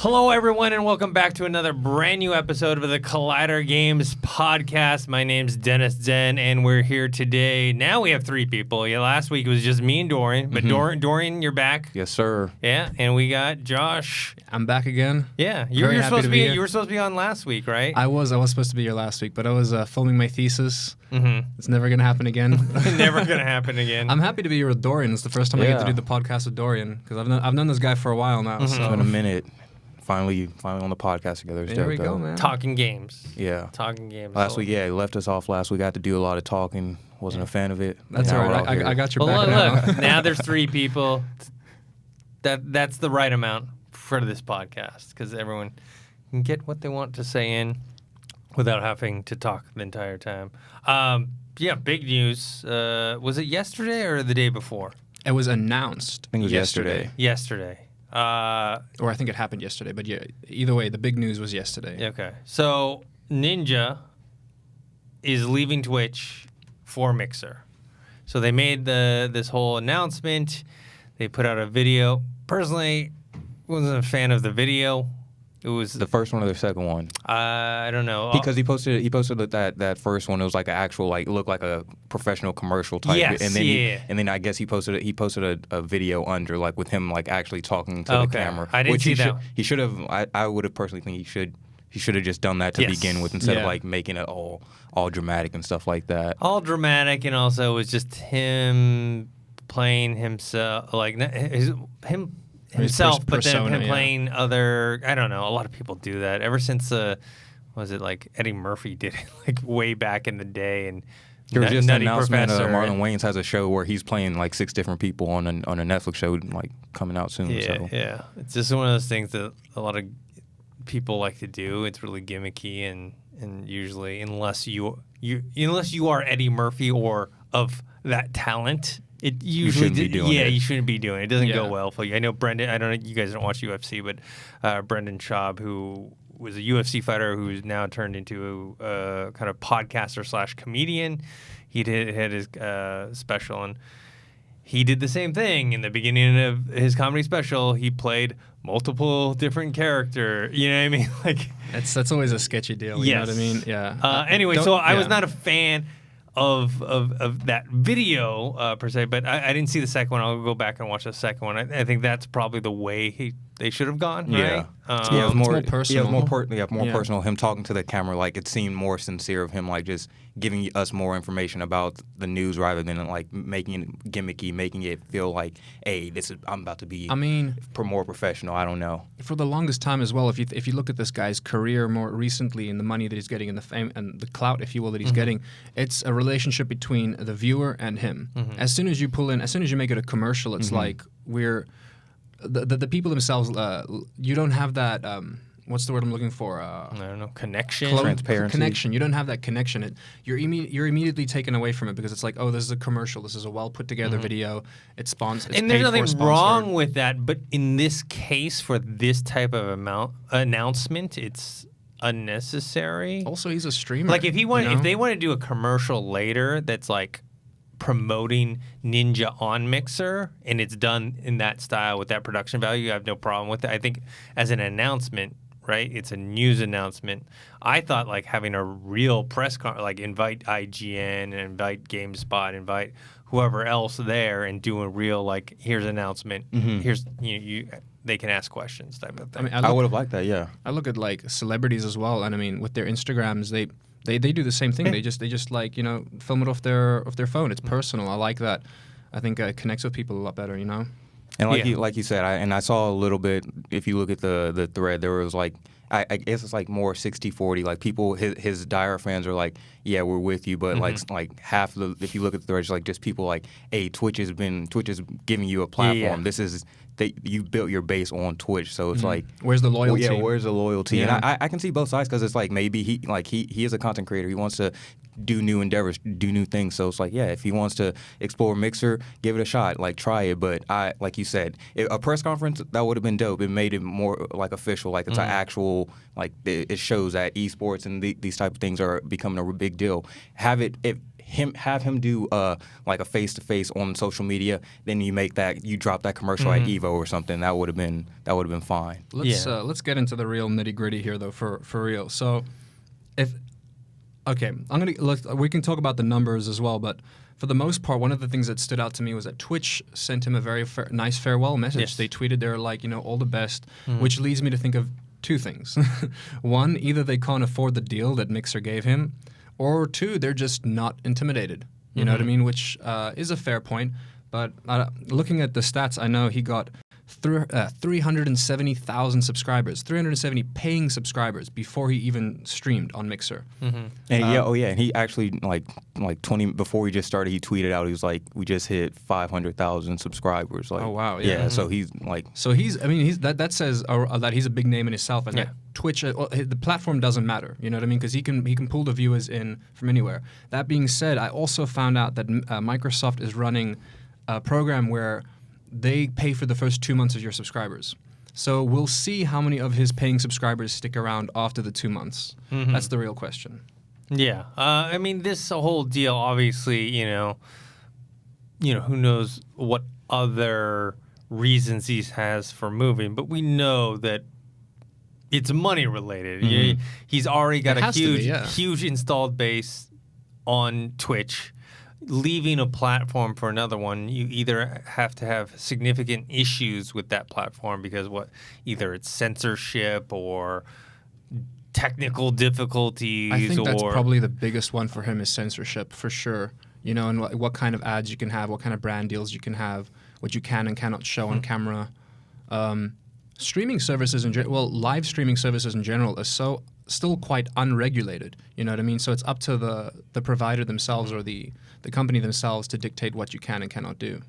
Hello, everyone, and welcome back to another brand new episode of the Collider Games podcast. My name's Dennis Zen, and we're here today. Now we have three people. Yeah, last week it was just me and Dorian, but Dorian, you're back. Yes, sir. Yeah, and we got Josh. I'm back again. Yeah, you were supposed to be. You were supposed to be on last week, right? I was supposed to be here last week, but I was filming my thesis. Mm-hmm. It's never gonna happen again. Never gonna happen again. I'm happy to be here with Dorian. It's the first time I get to do the podcast with Dorian because I've known this guy for a while now. It's been a minute. Finally on the podcast together. It's there we dope, go, though. man. Talking games. Yeah. Talking games. Last week, he left us off last week. I had to do a lot of talking. Wasn't a fan of it. That's all right. I got your back now. now. Look, now there's three people. That's the right amount for this podcast because everyone can get what they want to say in without having to talk the entire time. Yeah, big news. Was it yesterday or the day before? It was announced. I think it was yesterday. Yesterday. Or I think it happened yesterday, but yeah, either way, the big news was yesterday. Okay. So Ninja is leaving Twitch for Mixer. So they made this whole announcement. They put out a video. Personally, wasn't a fan of the video. It was the first one or the second one? I don't know. Because he posted that first one. It was like an actual, like, looked like a professional commercial type. Yes, and then yeah. And then I guess he posted a video under, like, with him, like, actually talking to the camera. I didn't see that. He should have. I would have personally think he should have just done that to begin with instead of like making it all dramatic and stuff like that. All dramatic, and also it was just him playing himself, like himself, but then him playing other. I don't know. A lot of people do that ever since. Was it like Eddie Murphy did it like way back in the day? And there was just an announcement. Professor, Marlon Wayans has a show where he's playing like 6 different people on a Netflix show, like coming out soon. Yeah. It's just one of those things that a lot of people like to do. It's really gimmicky, and usually unless you are Eddie Murphy or of that talent. It usually you shouldn't be doing it. You shouldn't be doing it. It doesn't go well for you. I know Brendan. I don't know. You guys don't watch UFC, but Brendan Schaub, who was a UFC fighter who's now turned into a kind of podcaster / comedian. He had his special, and he did the same thing in the beginning of his comedy special. He played multiple different characters. You know what I mean? Like that's always a sketchy deal. You know what I mean? Yeah. Anyway, so I was not a fan of that video per se, but I didn't see the second one. I'll go back and watch the second one. I think that's probably the way they should have gone. Right? It was more personal. More personal. Him talking to the camera, like it seemed more sincere of him, like just giving us more information about the news rather than like making it gimmicky, making it feel like, hey, I'm about to be. More professional. I don't know. For the longest time as well, if you look at this guy's career more recently and the money that he's getting and the fame and the clout, if you will, that he's getting, it's a relationship between the viewer and him. As soon as you make it a commercial, it's like we're the people themselves. You don't have that. What's the word I'm looking for? I don't know. Connection, transparency. Connection. You don't have that connection. You're immediately taken away from it because it's like, oh, this is a commercial. This is a well put together video. It's sponsored. And there's nothing wrong with that, but in this case, for this type of announcement, it's unnecessary. Also, he's a streamer. Like if they want to do a commercial later that's like promoting Ninja on Mixer and it's done in that style with that production value, I have no problem with it. I think as an announcement, right? It's a news announcement. I thought like having a real press like invite IGN and invite GameSpot, invite whoever else there and do a real like here's an announcement. Here's they can ask questions type of thing. I would have liked that. Yeah. I look at like celebrities as well, and with their Instagrams, they do the same thing. They just like film it off their phone. It's personal. I like that. I think it connects with people a lot better. And like you said, I saw a little bit. If you look at the thread, there was like I guess it's like more 60-40. Like people, his dire fans are like, yeah, we're with you, but like half if you look at the thread, it's like just people like, hey, Twitch is giving you a platform. Yeah. This is. You built your base on Twitch, so it's like where's the loyalty? Where's the loyalty? Yeah. And I can see both sides because it's like maybe he is a content creator. He wants to do new endeavors, do new things. So it's like, yeah, if he wants to explore Mixer, give it a shot, like try it. But like you said, a press conference that would have been dope. It made it more like official, like it's an actual like it shows that esports and these type of things are becoming a big deal. have him do like a face-to-face on social media, then you drop that commercial at Evo or something. That would have been fine. Let's get into the real nitty-gritty here though, for real. So we can talk about the numbers as well, but for the most part, one of the things that stood out to me was that Twitch sent him a very nice farewell message. Yes. They tweeted, they're like, all the best, which leads me to think of two things. One, either they can't afford the deal that Mixer gave him, or two, they're just not intimidated. You know what I mean? Which is a fair point. But looking at the stats, I know he got 370,000 subscribers, 370 paying subscribers before he even streamed on Mixer. And and he actually like 20 before we just started, he tweeted out, he was like, we just hit 500,000 subscribers. Like, oh wow, yeah. So he's like, that says that he's a big name in itself, and that Twitch, the platform doesn't matter. You know what I mean? Because he can pull the viewers in from anywhere. That being said, I also found out that Microsoft is running a program where they pay for the first 2 months of your subscribers. So we'll see how many of his paying subscribers stick around after the 2 months. That's the real question. Yeah. I mean, this whole deal, obviously, who knows what other reasons he has for moving, but we know that it's money related. He's already got a huge installed base on Twitch. Leaving a platform for another one, you either have to have significant issues with that platform because either it's censorship or technical difficulties. I think that's probably the biggest one for him is censorship, for sure. And what kind of ads you can have, what kind of brand deals you can have, what you can and cannot show on camera. Streaming services live streaming services in general are still quite unregulated. You know what I mean? So it's up to the provider themselves or the company themselves to dictate what you can and cannot do.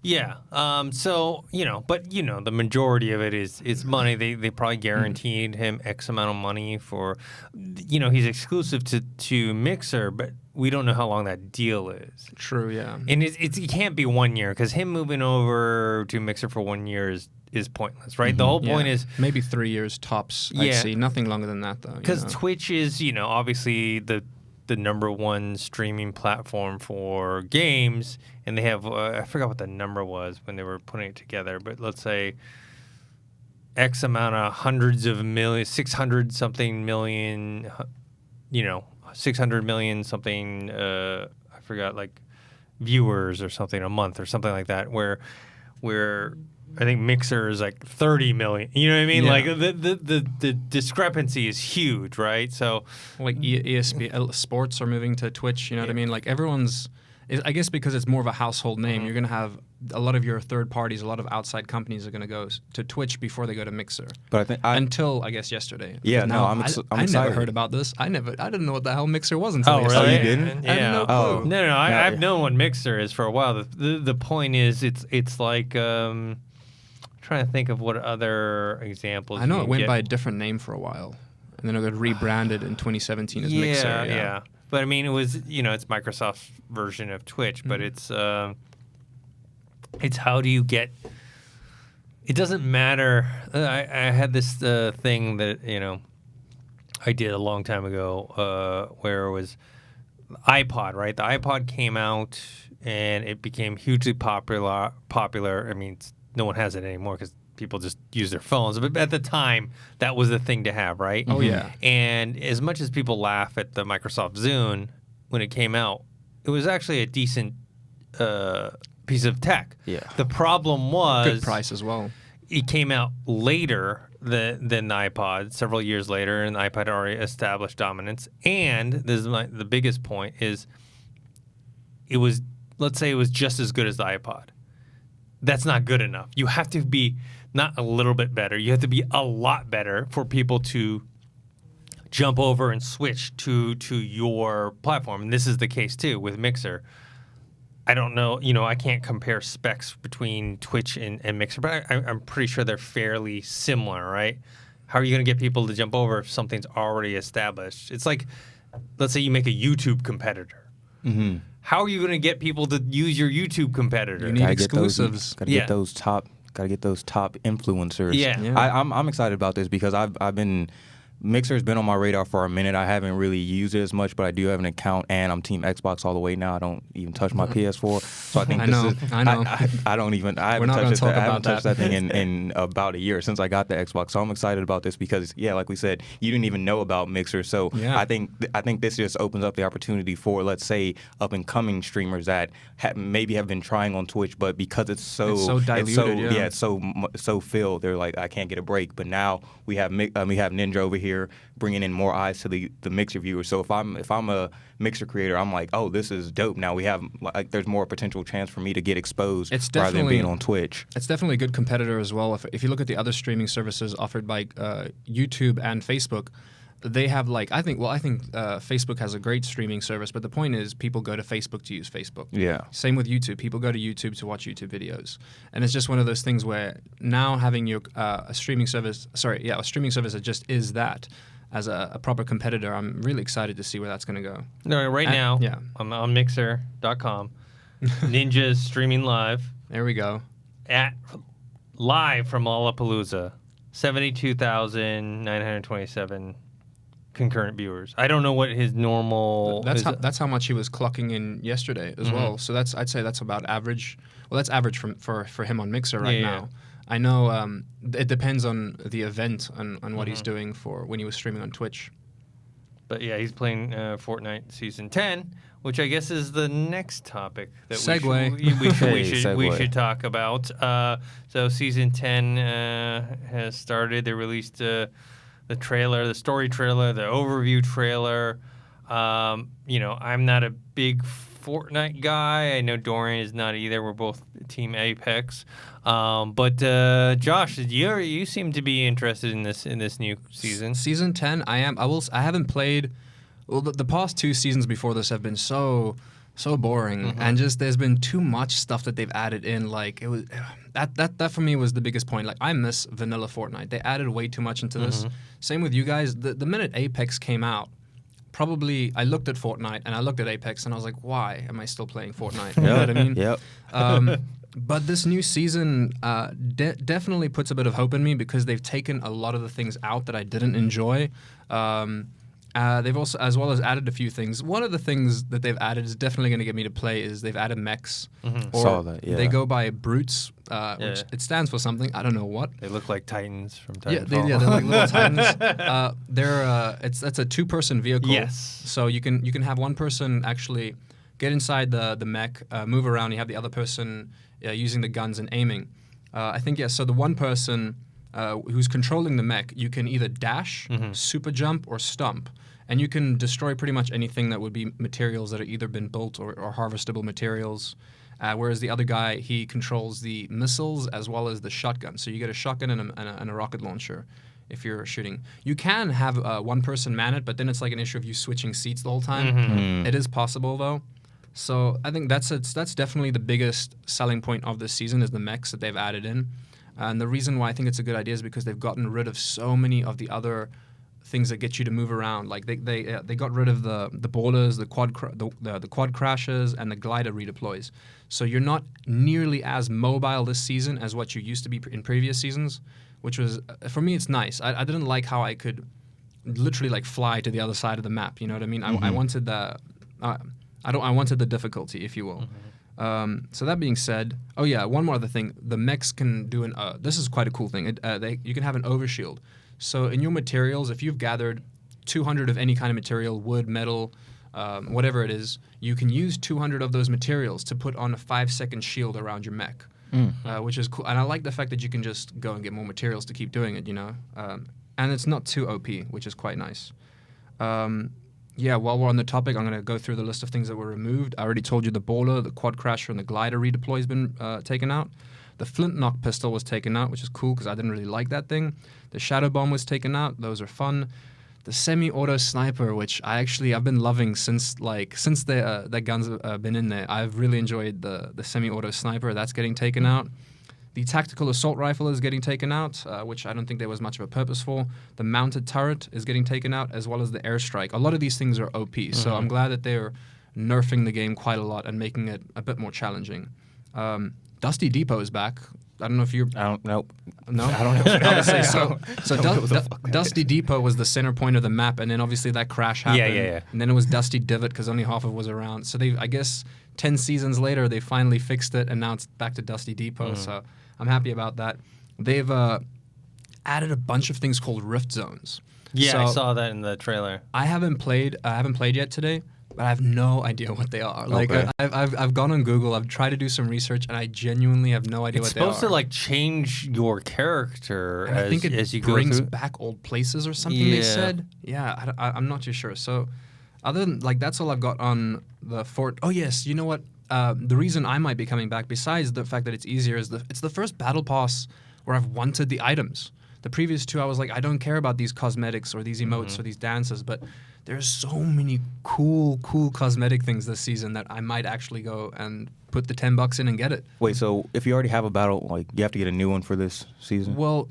Yeah. The majority of it is money. They probably guaranteed him X amount of money for, he's exclusive to Mixer, but we don't know how long that deal is. True. Yeah. And it can't be 1 year because him moving over to Mixer for 1 year is pointless, right? The whole point is maybe 3 years tops. I'd say nothing longer than that though. Because Twitch is, obviously the number one streaming platform for games, and they have I forgot what the number was when they were putting it together, but let's say X amount of hundreds of millions, 600 something million, 600 million something. I forgot, like viewers or something a month or something like that. Where I think Mixer is like 30 million. You know what I mean? Yeah. Like the discrepancy is huge, right? So like ESPN Sports are moving to Twitch. You know what I mean? Like I guess because it's more of a household name, you're going to have a lot of your third parties, a lot of outside companies are going to go to Twitch before they go to Mixer. But I think until I guess yesterday. Yeah, no, I'm I excited. never heard about this. I didn't know what the hell Mixer was until really? yesterday. Oh, you didn't? Yeah. I had no clue. No. I've known what Mixer is for a while. The point is, it's like trying to think of what other examples. I know it went by a different name for a while, and then it got rebranded in 2017 as Mixer. Yeah. But I mean, it was it's Microsoft's version of Twitch, but it's how do you get? It doesn't matter. I had this thing that I did a long time ago where it was iPod, right? The iPod came out and it became hugely popular. I mean, no one has it anymore because people just use their phones. But at the time, that was the thing to have, right? Oh, yeah. And as much as people laugh at the Microsoft Zune when it came out, it was actually a decent piece of tech. Yeah. The problem was... Good price as well. It came out later than the iPod, several years later, and the iPod already established dominance. And this is the biggest point is let's say it was just as good as the iPod. That's not good enough. You have to be not a little bit better. You have to be a lot better for people to jump over and switch to your platform. And this is the case, too, with Mixer. I don't know. I can't compare specs between Twitch and Mixer, but I'm pretty sure they're fairly similar, right? How are you going to get people to jump over if something's already established? It's like, let's say you make a YouTube competitor. Mm-hmm. How are you going to get people to use your YouTube competitor? You need exclusives. Got to get those top influencers. Yeah. I'm excited about this because I've been Mixer's been on my radar for a minute. I haven't really used it as much, but I do have an account, and I'm Team Xbox all the way now. I don't even touch my PS4, so I think I know. I don't even. I haven't touched that thing in about a year since I got the Xbox. So I'm excited about this because, yeah, like we said, you didn't even know about Mixer. So I think this just opens up the opportunity for, let's say, up and coming streamers that maybe have been trying on Twitch, but because it's so diluted, it's so filled, they're like, I can't get a break. But now we have Ninja over here bringing in more eyes to the Mixer viewers. So if I'm a Mixer creator, I'm like, oh, this is dope. Now we have there's more potential chance for me to get exposed rather than being on Twitch. It's definitely a good competitor as well. If you look at the other streaming services offered by YouTube and Facebook, they have I think Facebook has a great streaming service, but the point is people go to Facebook to use Facebook. Yeah. Same with YouTube. People go to YouTube to watch YouTube videos, and it's just one of those things where now having your a streaming service that just is that as a proper competitor, I'm really excited to see where that's going to go. No, now, I'm on Mixer.com. Ninja's streaming live. There we go. Live from Lollapalooza, 72,927 concurrent viewers. I don't know what his normal. That's how much he was clocking in yesterday as well. So I'd say that's about average. Well, that's average for him on Mixer right now. I know it depends on the event and what he's doing for when he was streaming on Twitch. But yeah, he's playing Fortnite Season 10, which I guess is the next topic that we should talk about. So Season 10 has started. They released the trailer, the story trailer, the overview trailer. I'm not a big Fortnite guy. I know Dorian is not either. We're both Team Apex. But Josh, you seem to be interested in this new season. Season 10, I am. I haven't played. Well, the past two seasons before this have been so boring, and just there's been too much stuff that they've added in. Like it was that for me was the biggest point. Like I miss vanilla Fortnite. They added way too much into this. Same with you guys. The minute Apex came out, probably I looked at Fortnite and I looked at Apex and I was like, why am I still playing Fortnite? You know what I mean? Yep. But this new season definitely puts a bit of hope in me because they've taken a lot of the things out that I didn't enjoy. They've also, as well as added a few things. One of the things that they've added is definitely going to get me to play is they've added mechs. Or saw that, yeah. They go by brutes, which it stands for something. I don't know what. They look like Titans from Titanfall. Yeah, they're like little Titans. That's a two-person vehicle. Yes. So you can have one person actually get inside the mech, move around. You have the other person using the guns and aiming. I think, so the one person who's controlling the mech, you can either dash, super jump, or stomp. And you can destroy pretty much anything that would be materials that have either been built or harvestable materials. Whereas the other guy, he controls the missiles as well as the shotgun. So you get a shotgun and a rocket launcher if you're shooting. You can have one person man it, but then it's like an issue of you switching seats the whole time. It is possible, though. So I think that's definitely the biggest selling point of this season is the mechs that they've added in. And the reason why I think it's a good idea is because they've gotten rid of so many of the other things that get you to move around. Like they got rid of the borders, the quad crashes, and the glider redeploys. So you're not nearly as mobile this season as what you used to be in previous seasons, which was, for me, it's nice. I didn't like how I could literally fly to the other side of the map. You know what I mean? I wanted I wanted the difficulty, if you will. So that being said, one more other thing. The mechs can do this is quite a cool thing. You can have an overshield. So in your materials, if you've gathered 200 of any kind of material, wood, metal, whatever it is, you can use 200 of those materials to put on a 5-second shield around your mech, which is cool. And I like the fact that you can just go and get more materials to keep doing it, and it's not too OP, which is quite nice. While we're on the topic, I'm going to go through the list of things that were removed. I already told you the Baller, the Quad Crasher, and the Glider redeploy has been taken out. The Flint Knock pistol was taken out, which is cool because I didn't really like that thing. The Shadow Bomb was taken out. Those are fun. The Semi-Auto Sniper, which I've been loving since the guns have been in there. I've really enjoyed the Semi-Auto Sniper. That's getting taken out. The Tactical Assault Rifle is getting taken out, which I don't think there was much of a purpose for. The Mounted Turret is getting taken out, as well as the Airstrike. A lot of these things are OP, so I'm glad that they're nerfing the game quite a lot and making it a bit more challenging. Dusty Depot is back. I don't know if you're. I don't know. No, I don't know. I would say so. So I don't know what the fuck that Dusty Depot was the center point of the map, and then obviously that crash happened. Yeah. And then it was Dusty Divot because only half of it was around. So I guess 10 seasons later, they finally fixed it, and now it's back to Dusty Depot. So I'm happy about that. They've added a bunch of things called rift zones. Yeah, So I saw that in the trailer. I haven't played yet today, but I have no idea what they are. Like Okay. I've gone on Google, I've tried to do some research, and I genuinely have no idea It's what they are. supposed to like change your character And I think it as you go brings through. back old places or something. They Yeah. said, yeah, I'm not too sure. So, other than like that's all I've got on the fort. Oh yes, you know what? The reason I might be coming back, besides the fact that it's easier, is it's the first battle pass where I've wanted the items. The previous two, I was like, I don't care about these cosmetics or these emotes or these dances, but there's so many cool cosmetic things this season that I might actually go and put the $10 in and get it. Wait, so if you already have a battle, like you have to get a new one for this season? Well,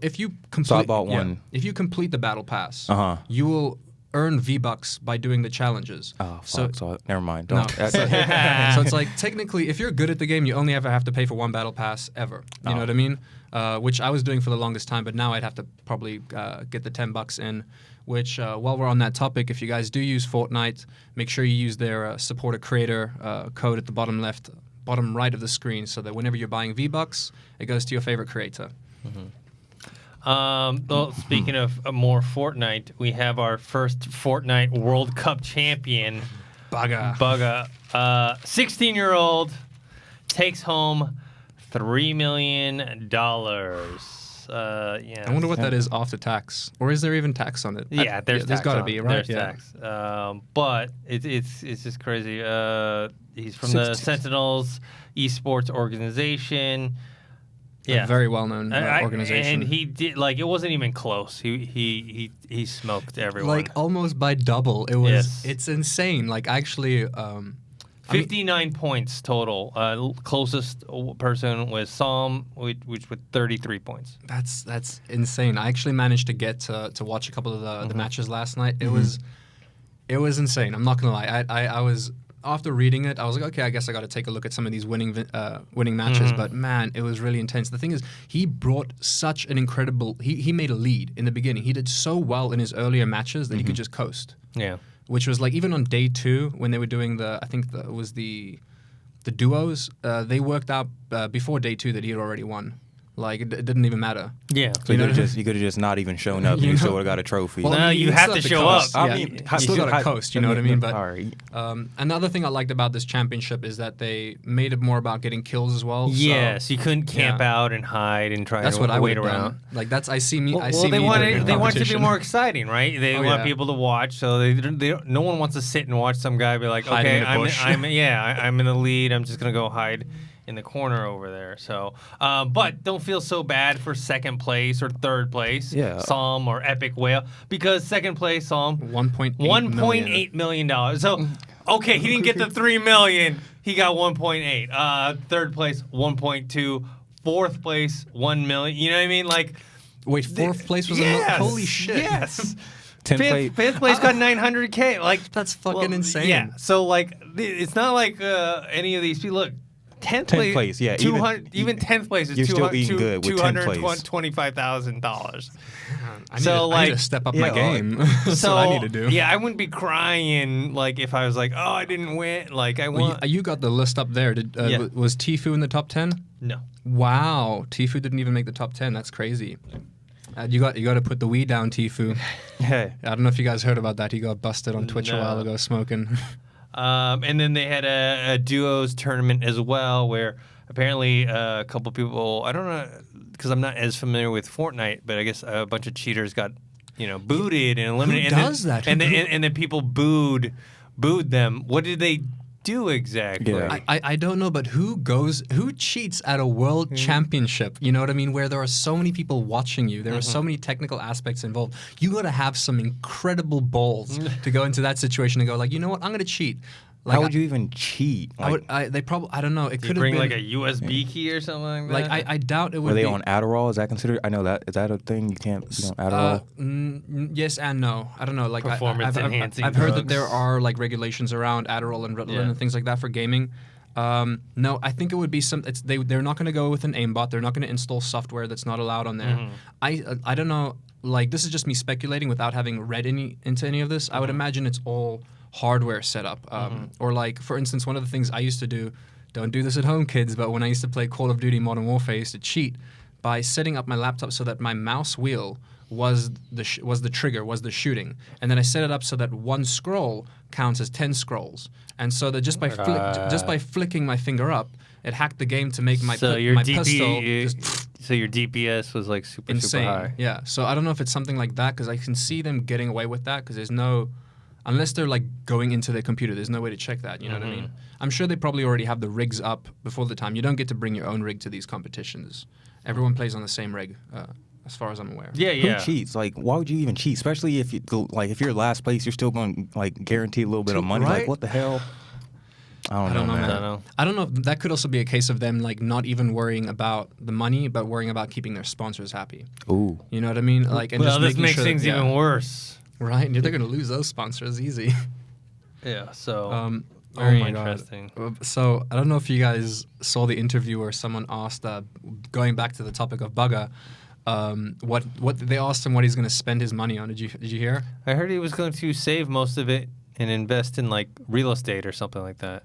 if you complete, So I bought one. If you complete the battle pass, Uh-huh. you will earn V-Bucks by doing the challenges. Oh, fuck. So never mind. No. Don't. So it's like technically, if you're good at the game, you only ever have to pay for one battle pass ever. You know what I mean? Which I was doing for the longest time, but now I'd have to probably get the $10 in. Which, while we're on that topic, if you guys do use Fortnite, make sure you use their support a creator code at the bottom right of the screen, so that whenever you're buying V-Bucks, it goes to your favorite creator. Well, speaking of more Fortnite, we have our first Fortnite World Cup champion, Bugga. 16-year-old, takes home $3 million. Yeah. I wonder what that is after tax, or is there even tax on it? Yeah, there's there's tax got to on be, it. right? There's Yeah. tax. But it's just crazy. He's from the 16. Sentinels Esports organization. A very well-known organization. And he did it wasn't even close. He smoked everyone. Like almost by double. It was. Yes. It's insane. Like actually, 59 points total. Closest person was Psalm, which with 33 points. that's insane. I actually managed to get to watch a couple of the matches last night. It was insane. I'm not gonna lie. I was. After reading it, I was like, okay, I guess I got to take a look at some of these winning matches. But man, it was really intense. The thing is, he brought such an incredible. He made a lead in the beginning. He did so well in his earlier matches that he could just coast. Yeah. Which was like even on day 2 when they were doing it was the duos. They worked out before day 2 that he had already won. Like it didn't even matter. Yeah. So you could have just not even shown up, and you still would have got a trophy. Well, No, you you'd have still to show up. coast. I Yeah, mean, you still got to coast. You know what I mean? But all right. another thing I liked about this championship is that they made it more about getting kills as well. Yes, So you couldn't camp yeah. out and hide and try that's to what I would wait have around. done. Like that's I see me. Well, I see they me want doing it. a They want it to be competition. more exciting, right? They Oh, want yeah. people to watch, so no one wants to sit and watch some guy be like, Hiding okay, in a bush. I'm in the lead. I'm just gonna go hide in the corner over there. So, but don't feel so bad for second place or third place, Yeah. Psalm or Epic Whale, because second place Psalm, $1.8 million. So, okay, he didn't get the $3 million. He got 1.8. Third place 1.2. Fourth place 1 million. You know what I mean? Like, Wait, fourth place was yes, holy shit. Yes. 10 play. Fifth place got 900K. Like That's fucking insane. Yeah. So like, it's not like any of these people. Look, 10th place, yeah, 200, even 10th place is you're still eating good with 10th place. $225,000. I So, need to step up my yeah, game. That's So what I need to do. yeah, I wouldn't be crying like if I was like, oh, I didn't win. Like I Well, won. you got the list up there. Yeah. Was Tfue in the top 10? No. Wow, Tfue didn't even make the top 10. That's crazy. You got to put the weed down, Tfue. Hey. I don't know if you guys heard about that. He got busted on Twitch a while No. ago smoking. And then they had a duos tournament as well, where apparently a couple people, I don't know, because I'm not as familiar with Fortnite, but I guess a bunch of cheaters got, booted and eliminated. Who does that? And then people booed them. What did they do exactly? Yeah. I don't know, but who cheats at a world championship? You know what I mean? Where there are so many people watching you, there are so many technical aspects involved. You got to have some incredible balls to go into that situation and go like, you know what? I'm gonna cheat. Like, How would you even cheat? I would. They probably. I don't know. It You could have bring been like a USB key or something like that? like I doubt it would Were they be. on Adderall? Is that considered? I know that. Is that a thing? You can't be on Adderall? Yes and no. I don't know. Like Performance I've enhancing I've heard that there drugs. are like regulations around Adderall and Ritalin and things like that for gaming. No, I think it would be they're not going to go with an aimbot. They're not going to install software that's not allowed on there. I don't know. Like, this is just me speculating without having read into any of this. I would imagine it's all hardware setup. Or like, for instance, one of the things I used to do. Don't do this at home, kids. But when I used to play Call of Duty Modern Warfare, I used to cheat by setting up my laptop so that my mouse wheel was the trigger, was the shooting, and then I set it up so that one scroll counts as 10 scrolls, and so that just by flicking my finger up, it hacked the game to make my pistol. So your DPS was like super insane. Super high. Yeah. So I don't know if it's something like that because I can see them getting away with that because unless they're like going into their computer, there's no way to check that. You know what I mean? I'm sure they probably already have the rigs up before the time. You don't get to bring your own rig to these competitions. Everyone plays on the same rig, as far as I'm aware. Yeah. Who cheats? Like, why would you even cheat? Especially if you're last place, you're still going to like guarantee a little bit of money. Right? Like, what the hell? I don't know, man. I don't know if that could also be a case of them like not even worrying about the money, but worrying about keeping their sponsors happy. Ooh. You know what I mean? Like, and well, just this making makes sure things even worse. Right? They're going to lose those sponsors easy. Yeah. So. Very interesting. So I don't know if you guys saw the interview where someone asked, going back to the topic of Bugger, what they asked him what he's going to spend his money on. Did you hear? I heard he was going to save most of it and invest in like real estate or something like that.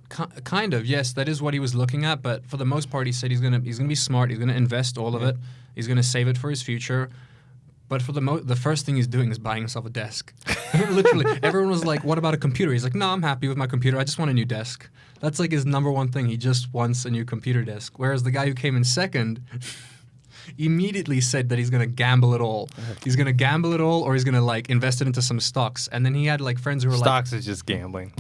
Kind of, yes. That is what he was looking at. But for the most part, he said he's gonna be smart. He's gonna invest all of it. He's gonna save it for his future. But for the first thing he's doing is buying himself a desk. Literally, everyone was like, "What about a computer?" He's like, "No, I'm happy with my computer. I just want a new desk." That's like his number one thing. He just wants a new computer desk. Whereas the guy who came in second immediately said that he's going to gamble it all. He's going to gamble it all, or he's going to like invest it into some stocks. And then he had like friends who were stocks is just gambling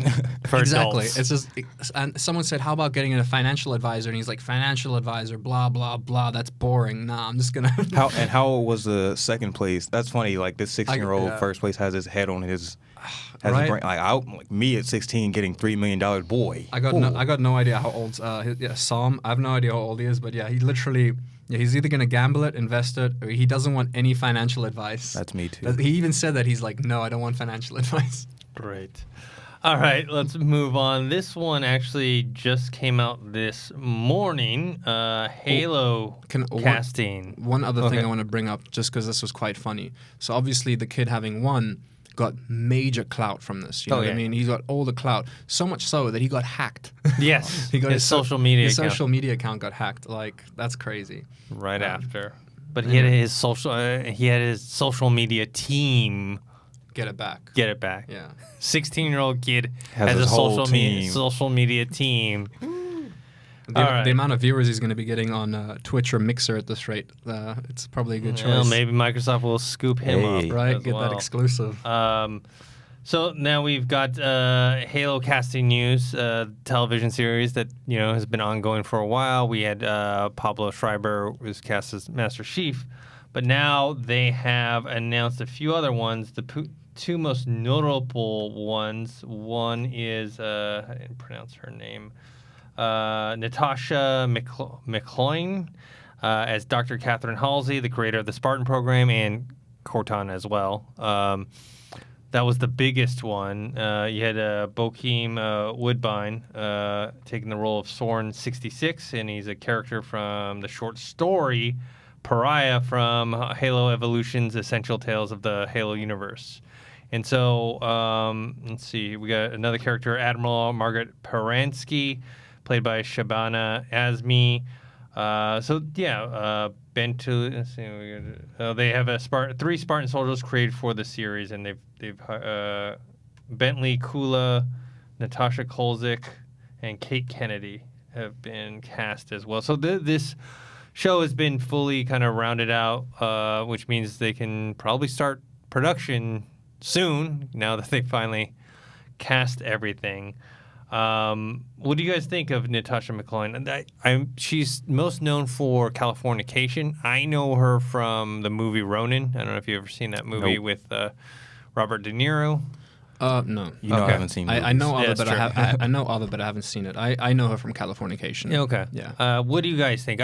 for exactly. adults. It's just, and someone said, "How about getting a financial advisor?" And he's like, "Financial advisor, blah blah blah. That's boring. Nah, I'm just gonna." How was the second place? That's funny. Like this 16-year-old first place has his head on his. Has right. his brain, like me at 16 getting $3 million, boy. I got no idea how old. Sam. I have no idea how old he is, but yeah, he literally. Yeah, he's either going to gamble it, invest it, or he doesn't want any financial advice. That's me too. He even said that he's like, no, I don't want financial advice. Great. All right, let's move on. This one actually just came out this morning. Halo casting. One other thing I want to bring up, just because this was quite funny. So obviously the kid having won got major clout from this. You know what I mean? He got all the clout. So much so that he got hacked. Yes. He got his social media account. His social media account got hacked. Like, that's crazy. Right after. But he had his social media team get it back. Yeah. 16-year-old kid has a his social media team. The amount of viewers he's going to be getting on Twitch or Mixer at this rate, it's probably a good choice. Well, maybe Microsoft will scoop him up. Right, get that exclusive. So now we've got Halo casting news, television series that has been ongoing for a while. We had Pablo Schreiber was cast as Master Chief, but now they have announced a few other ones. The two most notable ones. One is I didn't pronounce her name. Natasha McCloin as Dr. Catherine Halsey, the creator of the Spartan program, and Cortana as well. That was the biggest one. You had Bokeem Woodbine taking the role of Soren 66, and he's a character from the short story Pariah from Halo Evolution's Essential Tales of the Halo universe. And so, let's see, we got another character, Admiral Margaret Paransky, played by Shabana Azmi. Bentu. Let's see, they have three Spartan soldiers created for the series, and they've Bentley Kula, Natasha Kolzik, and Kate Kennedy have been cast as well. So this show has been fully kind of rounded out, which means they can probably start production soon. Now that they finally cast everything. What do you guys think of Natasha McCloin? She's most known for Californication. I know her from the movie Ronin. I don't know if you've ever seen that movie with Robert De Niro. No. I haven't seen movies. I know of it, but I know of it, but I haven't seen it. I know her from Californication. Yeah, okay. Yeah. What do you guys think?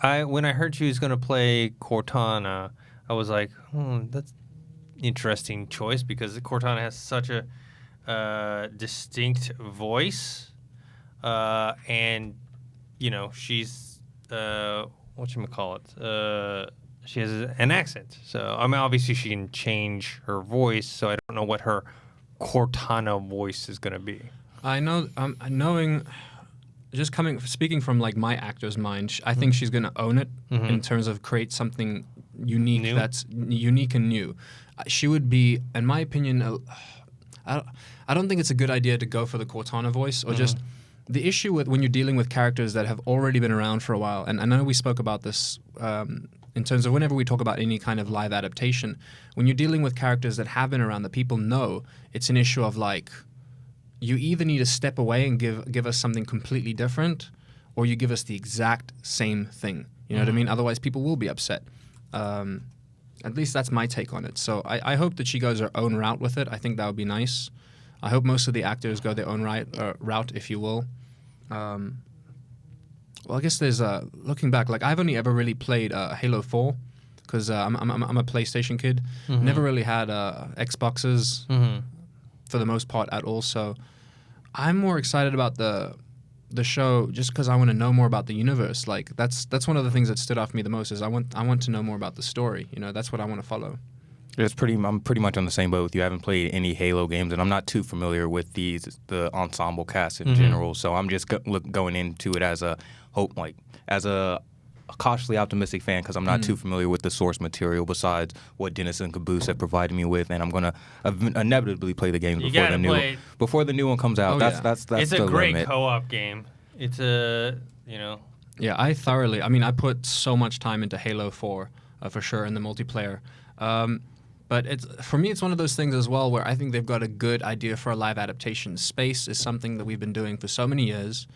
I when I heard she was going to play Cortana, I was like, that's interesting choice because Cortana has such a distinct voice. and she's whatchamacallit, she has an accent. So I mean, obviously she can change her voice. So I don't know what her Cortana voice is going to be. I know, knowing, speaking from like my actor's mind, I think she's going to own it in terms of create something unique that's unique and new. She would be, in my opinion, I don't think it's a good idea to go for the Cortana voice or just the issue with when you're dealing with characters that have already been around for a while. And I know we spoke about this in terms of whenever we talk about any kind of live adaptation, when you're dealing with characters that have been around that people know, it's an issue of like, you either need to step away and give us something completely different, or you give us the exact same thing. You know what I mean? Otherwise, people will be upset. At least that's my take on it. So I hope that she goes her own route with it. I think that would be nice. I hope most of the actors go their own route, if you will. Well, I guess there's looking back, like I've only ever really played Halo 4 because I'm a PlayStation kid. Never really had Xboxes for the most part at all. So I'm more excited about the show just because I want to know more about the universe. Like that's one of the things that stood out for me the most is I want to know more about the story. That's what I want to follow. I'm pretty much on the same boat with you. I haven't played any Halo games, and I'm not too familiar with the ensemble cast in general. So I'm just going into it as a cautiously optimistic fan because I'm not too familiar with the source material besides what Dennis and Caboose have provided me with, and I'm gonna inevitably play the games before the new one comes out. That's it's a great limit. co-op game. It's a Yeah, I put so much time into Halo 4 for sure in the multiplayer. But for me, it's one of those things as well where I think they've got a good idea for a live adaptation. Space is something that we've been doing for so many years.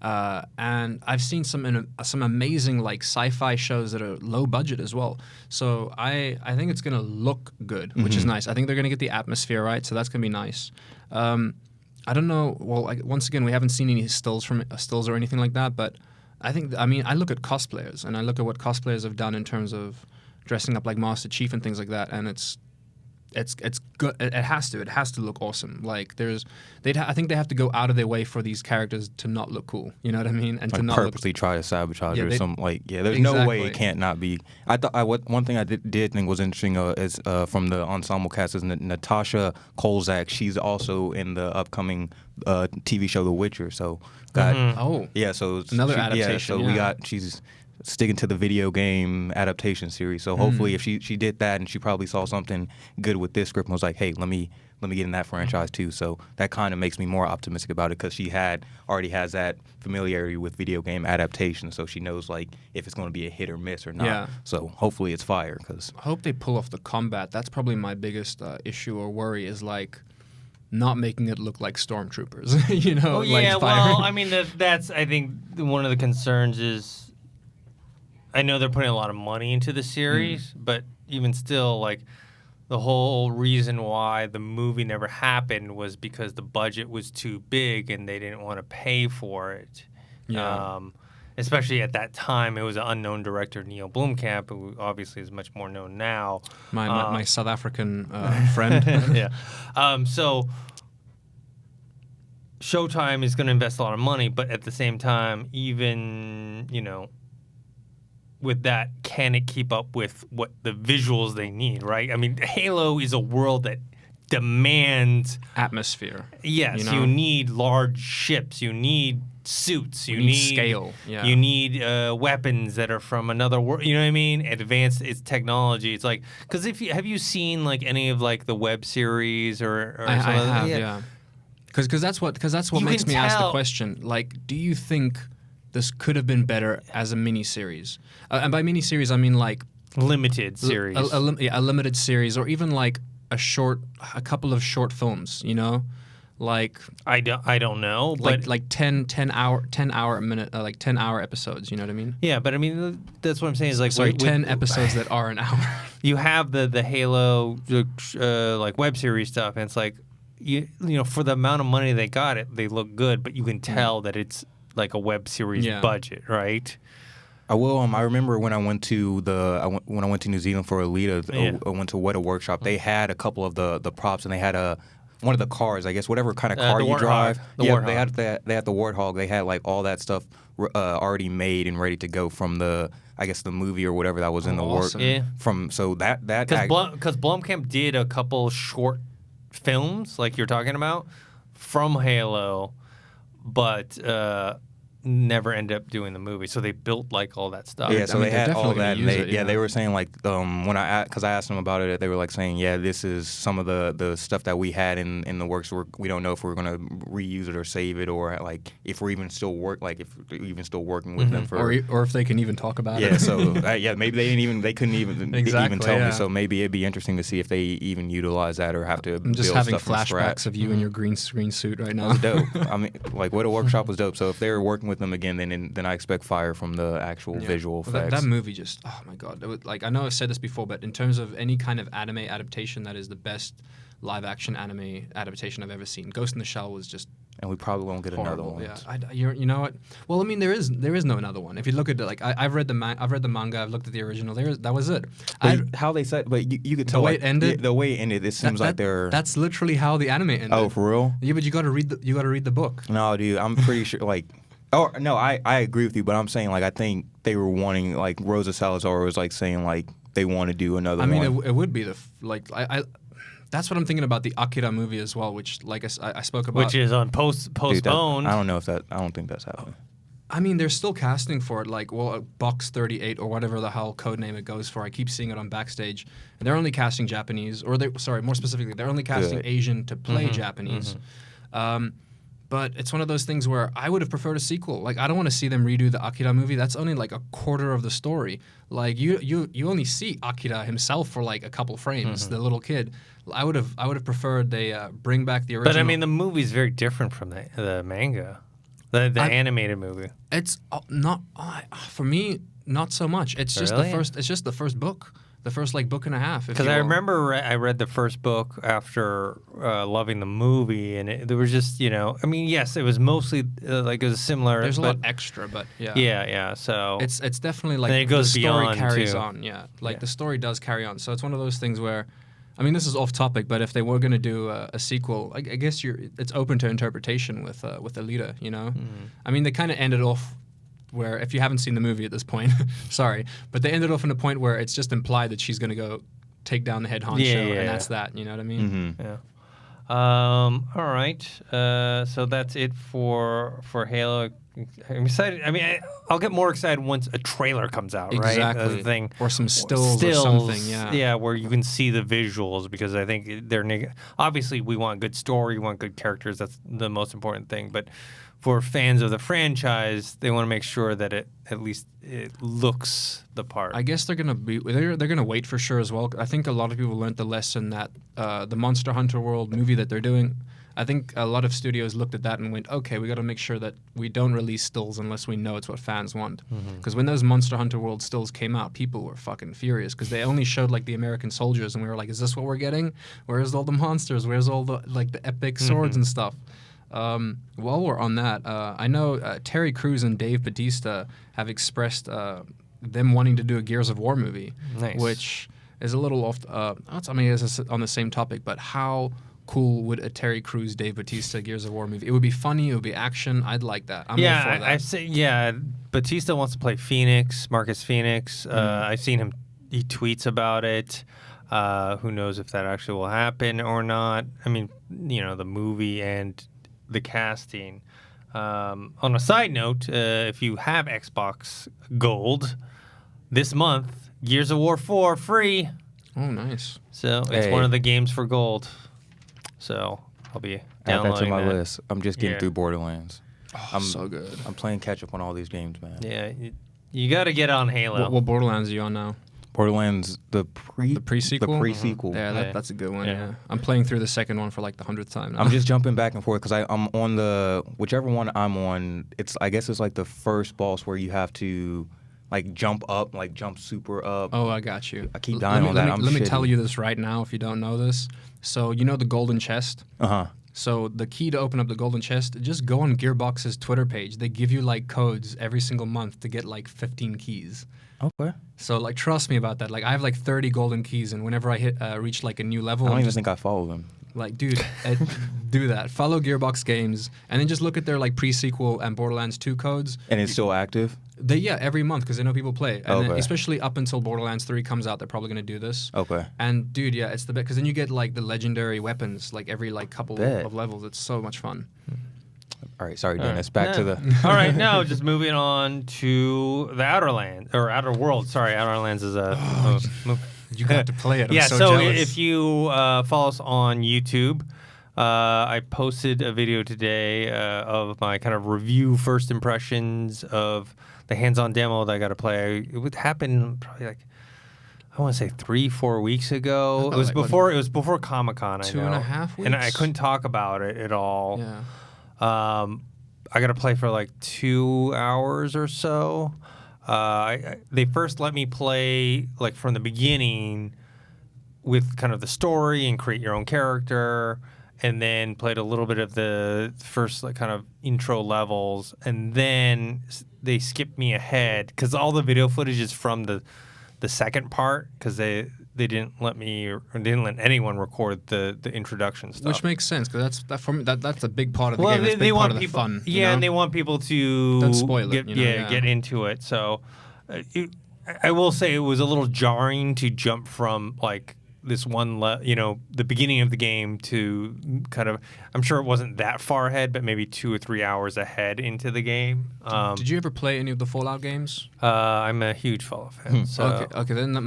And I've seen some amazing like sci-fi shows that are low budget as well. So I think it's going to look good, which is nice. I think they're going to get the atmosphere right, so that's going to be nice. I don't know. Well, once again, we haven't seen any stills or anything like that. But I look at cosplayers and I look at what cosplayers have done in terms of dressing up like Master Chief and things like that, and it's good. It has to look awesome. Like I think they have to go out of their way for these characters to not look cool. You know what I mean? And like to not purposely try to sabotage or something. There's no way it can't not be. One thing I did think was interesting is from the ensemble cast is Natasha Kolzak. She's also in the upcoming TV show The Witcher. So so it's another adaptation. She's sticking to the video game adaptation series. So hopefully if she did that and she probably saw something good with this script and was like, hey, let me get in that franchise too. So that kind of makes me more optimistic about it because she already has that familiarity with video game adaptation. So she knows like if it's going to be a hit or miss or not. Yeah. So hopefully it's fire. I hope they pull off the combat. That's probably my biggest issue or worry is like not making it look like stormtroopers. That's I think one of the concerns is I know they're putting a lot of money into the series, but even still, like, the whole reason why the movie never happened was because the budget was too big and they didn't want to pay for it. Yeah. Especially at that time, it was an unknown director, Neil Blomkamp, who obviously is much more known now. My South African friend. Yeah. So Showtime is going to invest a lot of money, but at the same time, even, with that, can it keep up with what the visuals they need, right? I mean, Halo is a world that demands atmosphere. Yes, you need large ships, you need suits, you need scale, you need weapons that are from another world. You know what I mean? Advanced technology. It's like because have you seen like any of like the web series or I have, yeah. Because that's what makes me ask the question. Like, do you think this could have been better as a mini-series? And by mini-series, I mean like limited series. A limited series, or even like a couple of short films. Like I don't know, but like 10 hour episodes. You know what I mean? Yeah, but I mean that's what I'm saying is like 10 episodes that are an hour. You have the Halo like web series stuff, and it's like you know for the amount of money they got they look good, but you can tell that it's like a web series budget, right? I will. I remember when I went to New Zealand for Alita. I went to Weta Workshop. They had a couple of the props, and they had one of the cars, I guess, whatever kind of car the you Warthog. drive. The yeah, Warthog. they had the Warthog. They had like all that stuff already made and ready to go from the movie or whatever that was in the awesome. work. Yeah. So that Because Blomkamp did a couple short films, like you're talking about, from Halo, but never ended up doing the movie. So they built like all that stuff. Yeah, so they had all that. And they were saying like because I asked them about it, they were like saying, yeah, this is some of the stuff that we had in the works. We don't know if we're gonna reuse it or save it, or like if we're even still working with them for, or if they can even talk about yeah. it. So maybe they couldn't even Exactly, tell yeah. me. So maybe it'd be interesting to see if they even utilize that or have to. I'm just build having stuff from scratch. flashbacks of you in your green screen suit right now. That was dope. I mean, like what a workshop was dope. So if they're working with them again, then I expect fire from the actual visual effects. That movie just, oh my god! It was, like, I know I've said this before, but in terms of any kind of anime adaptation, that is the best live action anime adaptation I've ever seen. Ghost in the Shell was just and we probably won't get horrible. another one. Yeah, you know what? Well, I mean, there is no another one. If you look at it, like I've read the manga, I've looked at the original. That was it. How they said, but you could tell way it ended. The way it ended, it seems like they're. That's literally how the anime ended. Oh, for real? Yeah, but you got to read the book. No, dude, I'm pretty sure like. Oh no, I agree with you, but I'm saying like I think they were wanting like Rosa Salazar was like saying like they want to do another one. I mean, it would be I that's what I'm thinking about the Akira movie as well, which like I spoke about, Which is on postponed. I don't think that's happening. I mean, they're still casting for it, like, Box 38 or whatever the hell code name it goes for. I keep seeing it on Backstage. And they're only casting Japanese, more specifically, they're only casting Asian to play Japanese. But it's one of those things where I would have preferred a sequel. Like, I don't want to see them redo the Akira movie. That's only like a quarter of the story. Like, you only see Akira himself for like a couple frames, the little kid. I would have preferred they bring back the original. But I mean, the movie's very different from the manga, the animated movie. It's not for me. Not so much. It's just Really? It's just the first book. The first like book and a half. Because I remember I read the first book after loving the movie, and there was just, I mean, yes, it was mostly like it was similar. There's a lot extra, but yeah. Yeah. So it's definitely like and it goes the story beyond carries too. on. Yeah, like the story does carry on. So it's one of those things where, I mean, this is off topic, but if they were going to do a sequel, I guess it's open to interpretation with Alita. I mean, they kind of ended off. Where if you haven't seen the movie at this point, sorry, but they ended off in a point where it's just implied that she's going to go take down the head honcho, and that's that. You know what I mean? Yeah. All right. So that's it for Halo. I'm excited. I mean, I'll get more excited once a trailer comes out, right? Exactly. That's the thing. Or some stills or something, yeah. Yeah, where you can see the visuals, because I think obviously we want good story, we want good characters. That's the most important thing. But for fans of the franchise, they want to make sure that it looks the part. I guess they're gonna wait for sure as well. I think a lot of people learned the lesson that the Monster Hunter World movie that they're doing. I think a lot of studios looked at that and went, okay, we got to make sure that we don't release stills unless we know it's what fans want. Because when those Monster Hunter World stills came out, people were fucking furious because they only showed like the American soldiers, and we were like, is this what we're getting? Where's all the monsters? Where's all the the epic swords and stuff? While we're on that, I know Terry Crews and Dave Bautista have expressed them wanting to do a Gears of War movie, which is a little off. I mean, it's on the same topic, but how cool would a Terry Crews, Dave Bautista Gears of War movie? It would be funny. It would be action. I'd like that. I'm all for that. I say Bautista wants to play Marcus Phoenix. I've seen him. He tweets about it. Who knows if that actually will happen or not? I mean, the movie and the casting. On a side note, if you have Xbox Gold this month, Gears of War 4 free. Oh, nice. So it's one of the games for Gold. So I'll be downloading Add that to my list. I'm just getting through Borderlands. Oh, so good. I'm playing catch up on all these games, man. Yeah, you got to get on Halo. What Borderlands are you on now? Borderlands, the pre-sequel? The pre-sequel. Yeah, that's a good one, yeah. I'm playing through the second one for like the 100th time now. I'm just jumping back and forth because I'm on whichever one I'm on, I guess it's like the first boss where you have to like jump up, like jump super up. Oh, I got you. I keep dying on that. Let me tell you this right now if you don't know this. So you know the golden chest? Uh-huh. So the key to open up the golden chest, just go on Gearbox's Twitter page. They give you like codes every single month to get like 15 keys. Okay. So like trust me about that. Like I have like 30 golden keys, and whenever I reach like a new level, I don't even think I follow them. Like, dude, do that. Follow Gearbox Games, and then just look at their like pre-sequel and Borderlands 2 codes. And it's still active? Every month, because they know people play. And then Okay. especially up until Borderlands 3 comes out, they're probably going to do this. Okay. And dude, yeah, it's the best, because then you get like the legendary weapons like every like couple Bet. of levels. It's so much fun. All right, sorry, Dennis. Back to the... All right, now just moving on to the Outer Worlds. Sorry, Outer Lands is a... You got to play it. I'm yeah, so so jealous. if you follow us on YouTube, I posted a video today of my kind of review first impressions of the hands-on demo that I got to play. It would happen probably like, I want to say 3-4 weeks ago. It was before Comic-Con, I know. 2.5 weeks? And I couldn't talk about it at all. Yeah. I got to play for like 2 hours or so. They first let me play like from the beginning with kind of the story and create your own character, and then played a little bit of the first like kind of intro levels, and then they skipped me ahead because all the video footage is from the second part, because they didn't let me or didn't let anyone record the introduction stuff. Which makes sense, because that's a big part of the Well, game. That's a big part of the fun. Yeah, and they want people to Don't spoil it, get into it. So, I will say it was a little jarring to jump from like this one, the beginning of the game to kind of. I'm sure it wasn't that far ahead, but maybe 2 or 3 hours ahead into the game. Did you ever play any of the Fallout games? I'm a huge Fallout fan. So. Okay. Then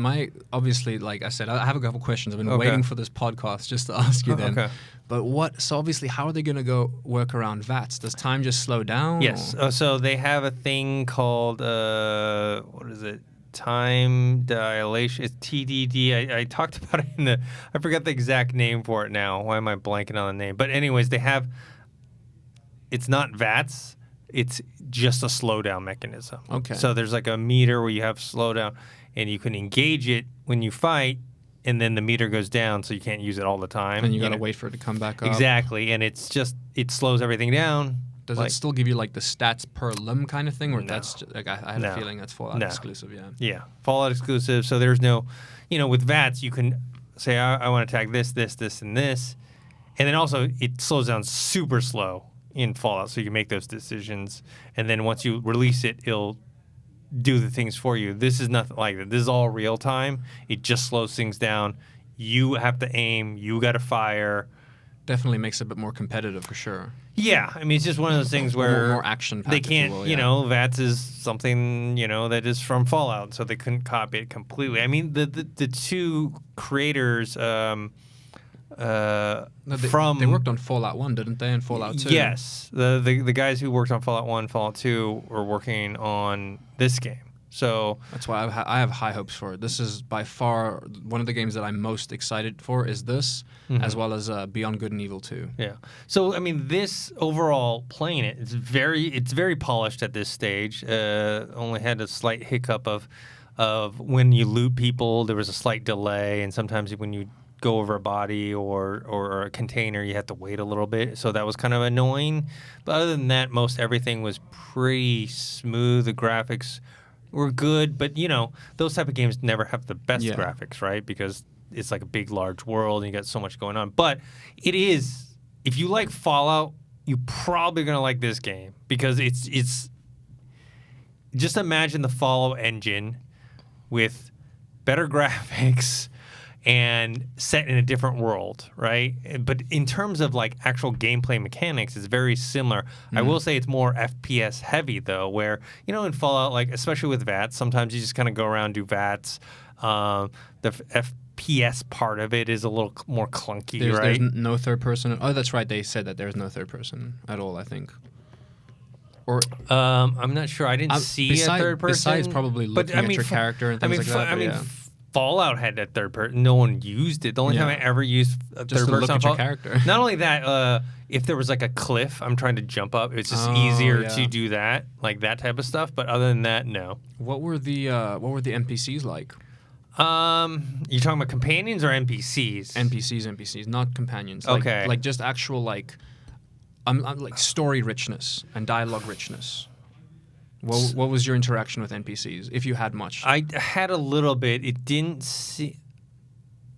obviously, like I said, I have a couple questions. I've been waiting for this podcast just to ask you then. Okay. But so obviously, how are they going to work around VATS? Does time just slow down? Yes. So they have a thing called what is it? Time dilation. It's TDD. I talked about it I forgot the exact name for it now. Why am I blanking on the name? But anyways, it's not VATS. It's just a slowdown mechanism. Okay. So there's like a meter where you have slowdown, and you can engage it when you fight, and then the meter goes down, so you can't use it all the time. And you got to wait for it to come back up. Exactly. And it slows everything down. Does it still give you like the stats per limb kind of thing, or that's just, like I had a feeling that's Fallout exclusive? Yeah. Yeah, Fallout exclusive. So there's no, with VATS you can say I want to attack this, and this, and then also it slows down super slow in Fallout, so you can make those decisions, and then once you release it, it'll do the things for you. This is nothing like that. This is all real time. It just slows things down. You have to aim. You got to fire. Definitely makes it a bit more competitive for sure. Yeah, I mean, it's just one of those things where more action. They can't, VATS is something, that is from Fallout, so they couldn't copy it completely. I mean, the two creators they worked on Fallout 1, didn't they, and Fallout 2? Yes, the guys who worked on Fallout 1, Fallout 2 were working on this game. So that's why I have high hopes for it. This is by far one of the games that I'm most excited for. Is this, as well as Beyond Good and Evil 2. Yeah. So I mean, this overall playing it's very polished at this stage. Only had a slight hiccup of when you loot people, there was a slight delay, and sometimes when you go over a body or a container, you have to wait a little bit. So that was kind of annoying. But other than that, most everything was pretty smooth. The graphics were good, but those type of games never have the best graphics, right? Because it's like a big, large world, and you got so much going on. But it is, if you like Fallout, you're probably gonna like this game, because it's just imagine the Fallout engine with better graphics and set in a different world, right? But in terms of like actual gameplay mechanics, it's very similar. I will say it's more FPS heavy though, where in Fallout, like especially with VATS, sometimes you just kind of go around, do VATS. The FPS part of it is a little more clunky, right? There's no third person. Oh, that's right. They said that there's no third person at all, I think. Or I'm not sure. I didn't see a third person. Besides probably looking at your character and things like that. Fallout had that third person. No one used it. The only time I ever used a just third person look at your character. Not only that, if there was like a cliff, I'm trying to jump up. It's just easier to do that, like that type of stuff. But other than that, no. What were the NPCs like? You're talking about companions or NPCs? NPCs, not companions. Okay. Like just actual like story richness and dialogue richness. What was your interaction with NPCs, if you had much? I had a little bit. It didn't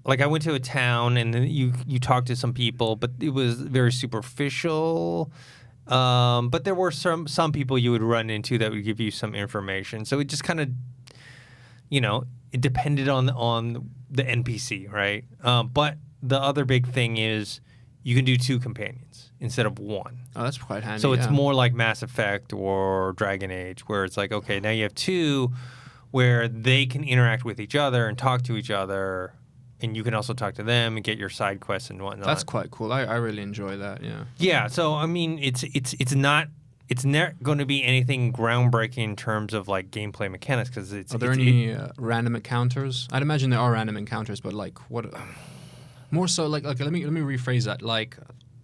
like I went to a town and then you talked to some people, but it was very superficial. But there were some people you would run into that would give you some information. So it just kind of, it depended on the NPC, right? But the other big thing is you can do 2 companions instead of 1. Oh, that's quite handy. So it's more like Mass Effect or Dragon Age, where it's like, okay, now you have 2 where they can interact with each other and talk to each other, and you can also talk to them and get your side quests and whatnot. That's quite cool. I really enjoy that. Yeah. Yeah. So I mean, it's not going to be anything groundbreaking in terms of like gameplay mechanics because it's. Are there any random encounters? I'd imagine there are random encounters, but like what? More so, like let me rephrase that. Like,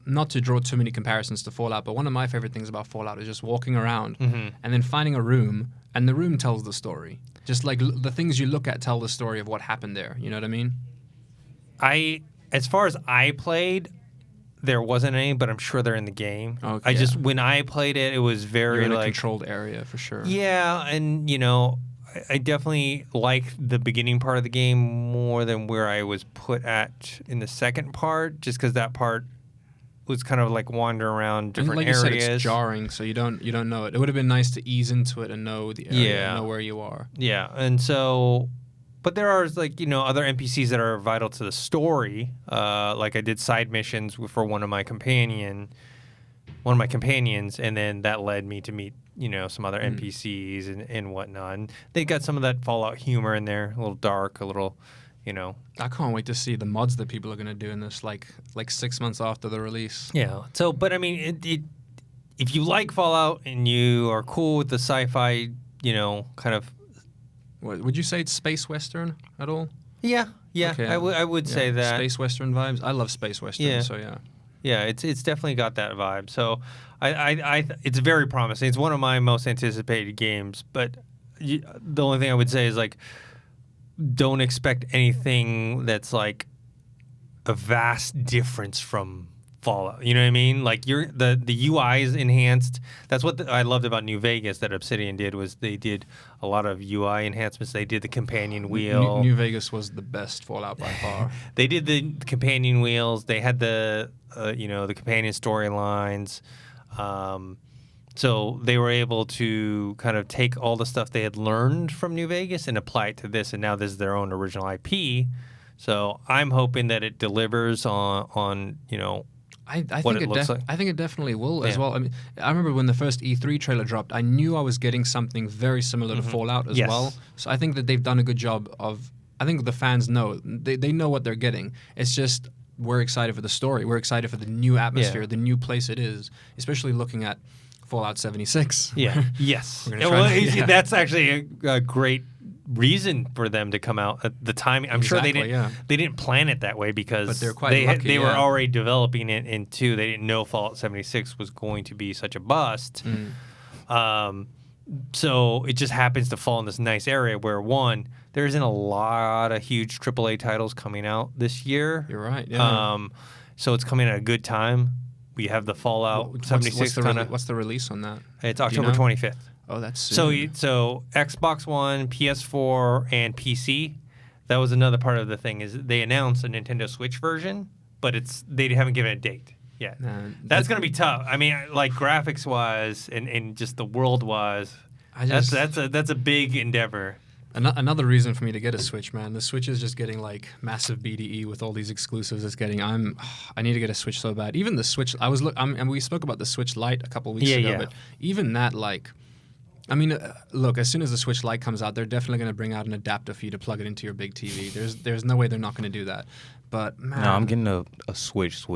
not to draw too many comparisons to Fallout, but one of my favorite things about Fallout is just walking around and then finding a room, and the room tells the story. Just like the things you look at tell the story of what happened there. You know what I mean? As far as I played, there wasn't any, but I'm sure they're in the game. Okay, when I played it, it was very You're in like a controlled area for sure. Yeah, and I definitely like the beginning part of the game more than where I was put at in the second part, just because that part was kind of like wander around different like areas. You said, it's jarring, so you don't know it. It would have been nice to ease into it and know the area, know where you are. Yeah, and so, but there are like other NPCs that are vital to the story. Like I did side missions for one of my companions, and then that led me to meet some other NPCs and whatnot. And they got some of that Fallout humor in there, a little dark, a little. I can't wait to see the mods that people are going to do in this, like 6 months after the release. Yeah. So, but I mean, if you like Fallout and you are cool with the sci-fi, kind of. What, would you say it's space western at all? Yeah. Okay, I would say that space western vibes. I love space western. Yeah. So yeah. Yeah, it's definitely got that vibe. So, I it's very promising. It's one of my most anticipated games. But the only thing I would say is like, don't expect anything that's like a vast difference from Fallout. You know what I mean? Like the UI is enhanced. That's what I loved about New Vegas that Obsidian did, was they did a lot of UI enhancements. They did the companion wheel. New Vegas was the best Fallout by far. They did the companion wheels. They had the the companion storylines. So they were able to kind of take all the stuff they had learned from New Vegas and apply it to this, and now this is their own original IP. So I'm hoping that it delivers on I what think it looks like. I think it definitely will as well. I mean, I remember when the first E3 trailer dropped, I knew I was getting something very similar to Fallout as well. So I think that they've done a good job of. I think the fans know they know what they're getting. It's just we're excited for the story. We're excited for the new atmosphere, the new place it is, especially looking at Fallout 76. Yeah. Yes. That's actually a great reason for them to come out at the timing. I'm sure they didn't plan it that way because but they're quite lucky, they were already developing it in 2. They didn't know Fallout 76 was going to be such a bust. So it just happens to fall in this nice area where, one, there isn't a lot of huge AAA titles coming out this year. You're right. Yeah. So it's coming at a good time. We have the Fallout 76 kind of. What's the release on that? It's October 25th. Oh, that's soon. So Xbox One, PS4, and PC. That was another part of the thing, is they announced a Nintendo Switch version, but they haven't given a date yet. That's going to be tough. I mean, like graphics wise and just the world wise, that's a big endeavor. Another reason for me to get a Switch, man. The Switch is just getting like massive BDE with all these exclusives. It's getting. I need to get a Switch so bad. Even the Switch. And we spoke about the Switch Lite a couple weeks ago. But even that, like, I mean, look. As soon as the Switch Lite comes out, they're definitely going to bring out an adapter for you to plug it into your big TV. There's no way they're not going to do that. But man, no, I'm getting a Switch.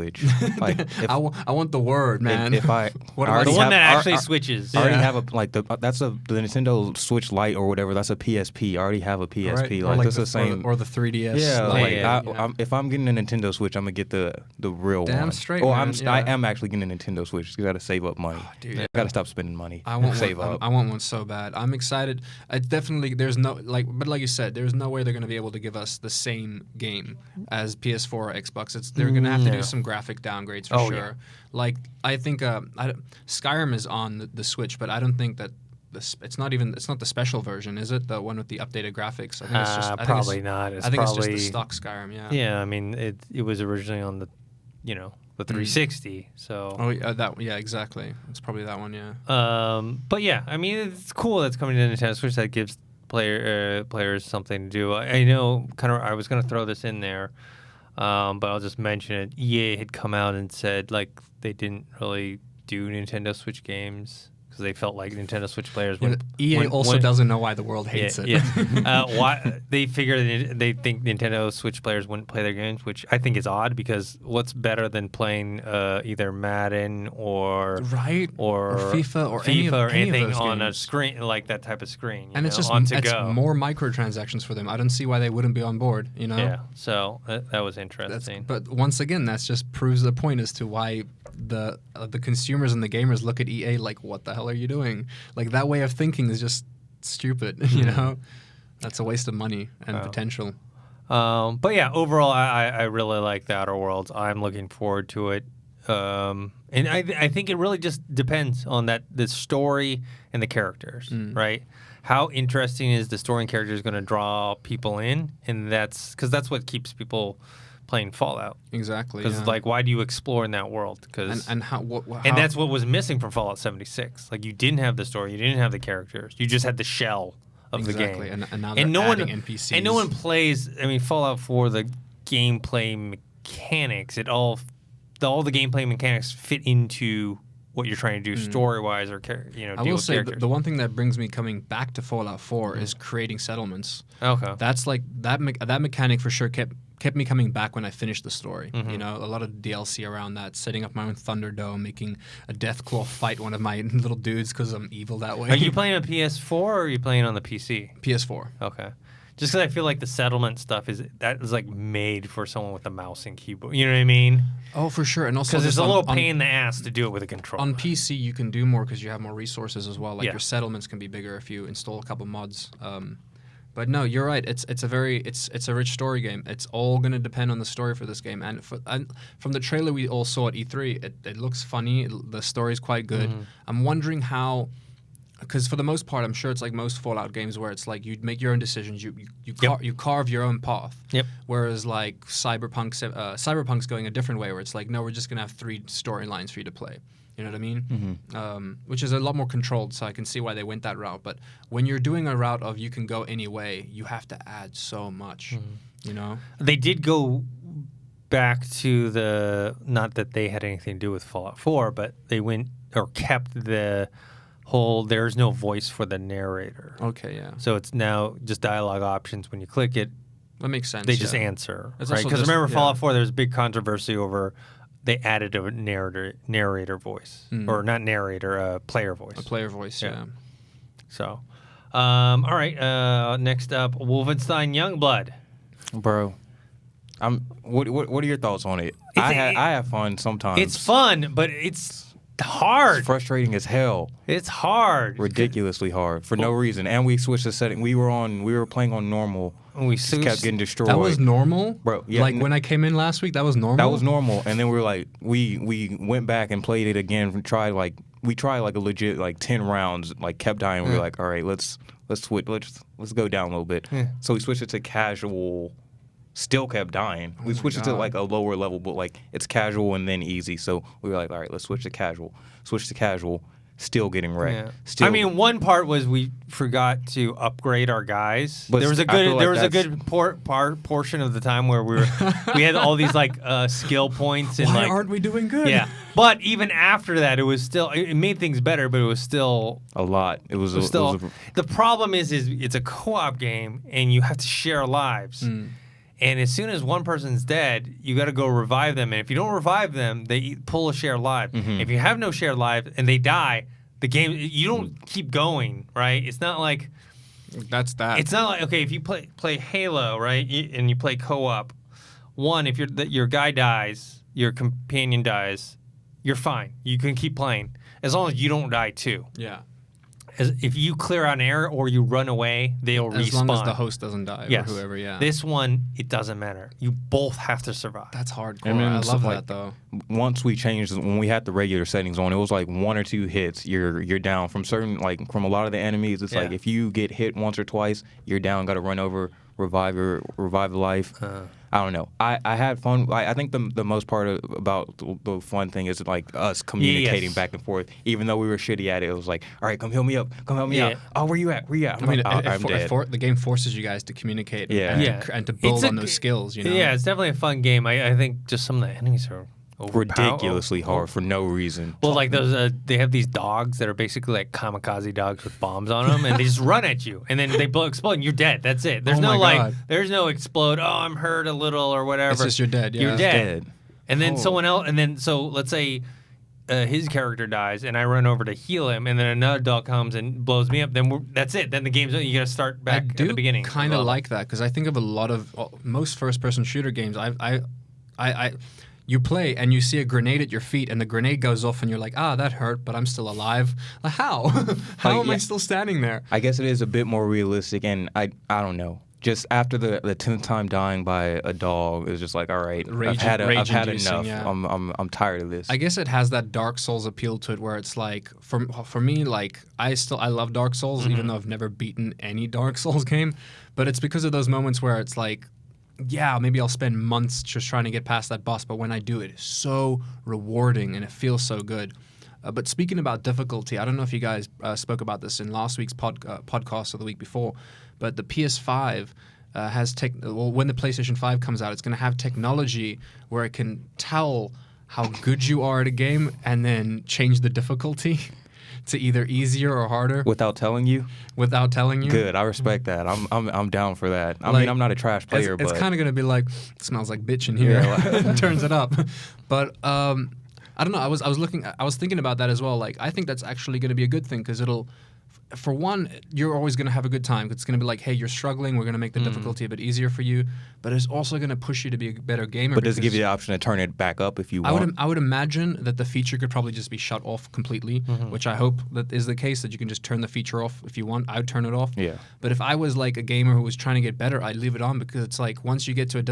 Like, I want the word, man. If I the one that actually switches. I already have the Nintendo Switch Lite or whatever. That's a PSP. I already have a PSP. Right. Like that's the same. Or the 3DS. Yeah, if I'm getting a Nintendo Switch, I'm gonna get the real one. Damn straight. Oh, man. I am actually getting a Nintendo Switch. You got to save up money. Oh, dude, got to stop spending money. I want save one, up. I want one so bad. I'm excited. There's no but like you said, there's no way they're gonna be able to give us the same game as PS4 or Xbox. They're gonna have to do some graphic downgrades for sure. Yeah. Like I think Skyrim is on the Switch, but I don't think that this. It's not the special version, is it? The one with the updated graphics. I think it's just probably not. I think it's just the stock Skyrim. Yeah. Yeah, I mean it was originally on the, the 360. So. Oh yeah, exactly. It's probably that one. Yeah. But yeah, I mean it's cool that's coming to Nintendo Switch. That gives players something to do. I know I was gonna throw this in there, but I'll just mention it. EA had come out and said like they didn't really do Nintendo Switch games because they felt like Nintendo Switch players EA also doesn't know why the world hates it. Yeah. Why they figure they think Nintendo Switch players wouldn't play their games, which I think is odd because what's better than playing either Madden or FIFA or anything on a screen like that type of screen? And it's just more microtransactions for them. I don't see why they wouldn't be on board. Yeah. So that was interesting. But once again, that just proves the point as to why the consumers and the gamers look at EA like, what the hell are you doing? Like, that way of thinking is just stupid. That's a waste of money and potential. But yeah, overall, I really like the Outer Worlds. I'm looking forward to it. And I think it really just depends on the story and the characters, right? How interesting is the story and characters going to draw people in? And that's what keeps people playing Fallout. Exactly. Because like, why do you explore in that world? And that's what was missing from Fallout 76. Like, you didn't have the story, you didn't have the characters, you just had the shell of the game. And now they're adding NPCs. And no one plays. I mean, Fallout 4, the gameplay mechanics, all the gameplay mechanics fit into what you're trying to do story-wise or I will say the one thing that brings me coming back to Fallout 4 is creating settlements. Okay. That's like that mechanic for sure kept me coming back when I finished the story. A lot of DLC around that, setting up my own Thunderdome, making a Deathclaw fight one of my little dudes because I'm evil that way. Are you playing on PS4 or are you playing on the PC? PS4. Okay. Just because I feel like the settlement stuff is like made for someone with a mouse and keyboard. You know what I mean? Oh, for sure. And also because it's a little pain in the ass to do it with a controller. On PC, you can do more because you have more resources as well. Like your settlements can be bigger if you install a couple mods. But no, you're right. It's a rich story game. It's all going to depend on the story for this game. And from the trailer we all saw at E3, it looks funny. The story's quite good. I'm wondering how. Because for the most part, I'm sure it's like most Fallout games where it's like you make your own decisions, you carve your own path. Yep. Whereas like Cyberpunk's going a different way, where it's like, no, we're just gonna have 3 storylines for you to play. You know what I mean? Which is a lot more controlled, so I can see why they went that route. But when you're doing a route of you can go any way, you have to add so much. You know. They did go back to not that they had anything to do with Fallout 4, but they went or kept the whole there's no voice for the narrator. Okay, yeah. So it's now just dialogue options. When you click it, that makes sense. They just answer, right? Because remember, Fallout 4, there was a big controversy over they added a narrator voice, or not narrator, player voice. A player voice, yeah. So, all right. Next up, Wolfenstein Youngblood. Bro, what are your thoughts on it? I have fun sometimes. It's fun, but it's hard. It's frustrating as hell. It's hard. Ridiculously hard for no reason. And we switched the setting. We were playing on normal. And we just kept getting destroyed. That was normal? Bro, yeah. Like when I came in last week, that was normal? That was normal. And then we were like, we went back and played it again. We tried like a legit like 10 rounds, like kept dying. We were like, all right, let's switch. Let's go down a little bit. Yeah. So we switched it to casual. Still kept dying. We switched it to like a lower level, but like it's casual and then easy. So we were like, all right, let's switch to casual. Switch to casual. Still getting wrecked. Yeah. I mean, one part was we forgot to upgrade our guys. But there was a good portion of the time where we had all these like skill points and why aren't we doing good? Yeah. But even after that, it was still it made things better, but it was still a lot. It was the problem is it's a co-op game and you have to share lives. And as soon as one person's dead, you got to go revive them. And if you don't revive them, they pull a shared life. If you have no shared life and they die, the game you don't keep going, right? It's not like that's that. It's not like okay, if you play Halo, right, and you play co-op, if your guy dies, your companion dies, you're fine. You can keep playing as long as you don't die too. Yeah. if you clear out an area or you run away, they'll respawn. As long as the host doesn't die Yes. or whoever, yeah. This one, it doesn't matter. You both have to survive. That's hardcore. I mean, I it's love like- that, though. Once we changed, when we had the regular settings on, it was like 1 or 2 hits, you're down. From a lot of the enemies, it's like if you get hit once or twice, you're down. Got to run over, revive the life. I don't know. I had fun. I think the most part about the fun thing is like us communicating back and forth. Even though we were shitty at it, it was like, all right, come help me up. Come help me out. Oh, where you at? Where you at? I mean, I'm dead. the game forces you guys to communicate and to build on those skills, you know? Yeah, it's definitely a fun game. I think just some of the enemies are ridiculously hard for no reason. Well, like those, they have these dogs that are basically like kamikaze dogs with bombs on them, and they just run at you, and then they explode, and you're dead. That's it. There's there's no explode. Oh, I'm hurt a little or whatever. It's just you're dead. Yeah. You're dead. And then someone else, so let's say his character dies, and I run over to heal him, and then another dog comes and blows me up. Then that's it. Then the game's you got to start back at the beginning. I do kind of like that because I think of a lot of most first-person shooter games. You play and you see a grenade at your feet and the grenade goes off and you're like, that hurt, but I'm still alive. Like, how? How am I still standing there? I guess it is a bit more realistic, and I don't know. Just after the 10th time dying by a dog, it's just like, all right, I've had enough. Yeah. I'm tired of this. I guess it has that Dark Souls appeal to it, where it's like, for me, like I love Dark Souls, even though I've never beaten any Dark Souls game, but it's because of those moments where it's like, yeah, maybe I'll spend months just trying to get past that boss, but when I do, it's so rewarding and it feels so good. But speaking about difficulty, I don't know if you guys spoke about this in last week's podcast or the week before, but the PS5 has when the PlayStation 5 comes out, it's going to have technology where it can tell how good you are at a game and then change the difficulty to either easier or harder without telling you. Good, I respect that. I'm down for that. I mean, I'm not a trash player, it's but kind of gonna be like, it smells like bitch in here. Turns it up. But I don't know. I was thinking about that as well. Like, I think that's actually gonna be a good thing because it'll. For one, you're always going to have a good time. It's going to be like, hey, you're struggling. We're going to make the difficulty a bit easier for you. But it's also going to push you to be a better gamer. But does it give you the option to turn it back up if you want? I would imagine that the feature could probably just be shut off completely, which I hope that is the case, that you can just turn the feature off if you want. I would turn it off. Yeah. But if I was like a gamer who was trying to get better, I'd leave it on because it's like once you get to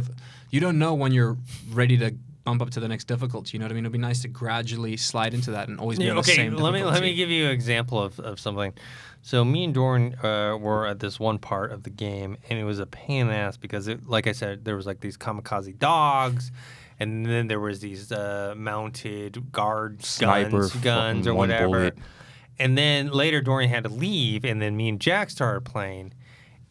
you don't know when you're ready to bump up to the next difficulty. You know what I mean? It'd be nice to gradually slide into that and always be on the same difficulty. Let me give you an example of something. So me and Doran were at this one part of the game, and it was a pain in the ass because, like I said, there was like these kamikaze dogs, and then there was these mounted guns or whatever. Bullet. And then later Doran had to leave, and then me and Jack started playing,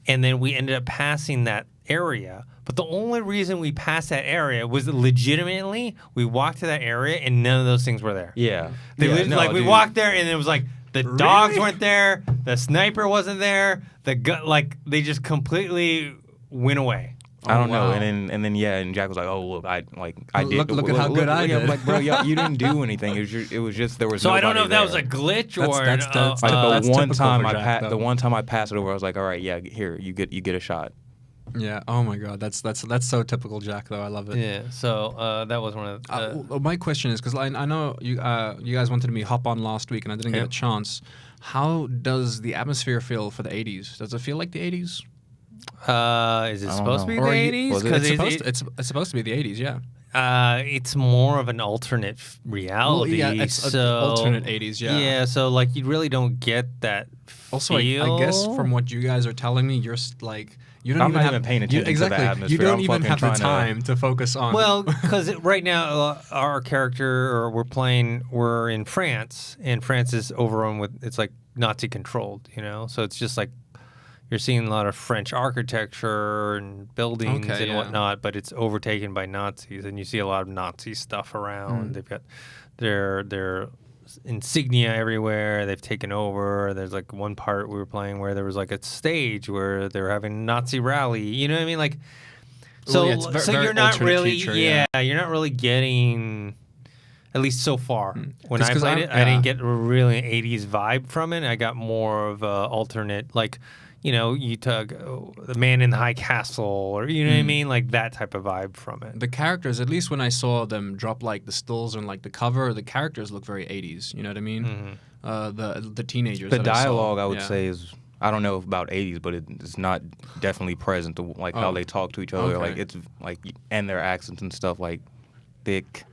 and then we ended up passing that area. But the only reason we passed that area was legitimately we walked to that area, and none of those things were there. Yeah. We walked there, and it was like, the dogs weren't there. The sniper wasn't there. They just completely went away. I don't know. And then Jack was like, "Oh, look, I did. Look at how good I did." I'm like, bro, you didn't do anything. It was just there was. So I don't know if that there. was a glitch or. That's the one time Jack, one time I passed it over, I was like, all right, yeah, here you get a shot. Yeah. Oh my God. That's so typical Jack, though. I love it. Yeah. So that was one of the. My question is, because I know you guys wanted me to hop on last week and I didn't get a chance. How does the atmosphere feel for the 80s? Does it feel like the 80s? Is it supposed to be the 80s? It's supposed to be the 80s. Yeah. It's more of an alternate reality. Well, yeah, it's alternate 80s. Yeah. Yeah. So like you really don't get that. Also, I guess from what you guys are telling me, you're like. I'm not even paying attention to the atmosphere. You don't even have the time to focus on. Well, because right now our character, we're in France, and France is overrun with, it's like Nazi controlled, you know? So it's just like you're seeing a lot of French architecture and buildings and whatnot, but it's overtaken by Nazis, and you see a lot of Nazi stuff around. They've got their insignia everywhere. They've taken over. There's like one part we were playing where there was like a stage where they were having a Nazi rally. You know what I mean? Like, so you're not really, you're not really getting, at least so far. When I played it, I didn't get a really 80s vibe from it. I got more of a alternate, like, you took The Man in the High Castle, or you know what I mean, like that type of vibe from it. The characters, at least when I saw them drop like the stills and like the cover, the characters look very 80s. You know what I mean? The teenagers. The that I saw, dialogue, I would yeah. say, is, I don't know about 80s, but it's not definitely present to like how they talk to each other. Okay. Like it's like, and their accents and stuff, like thick.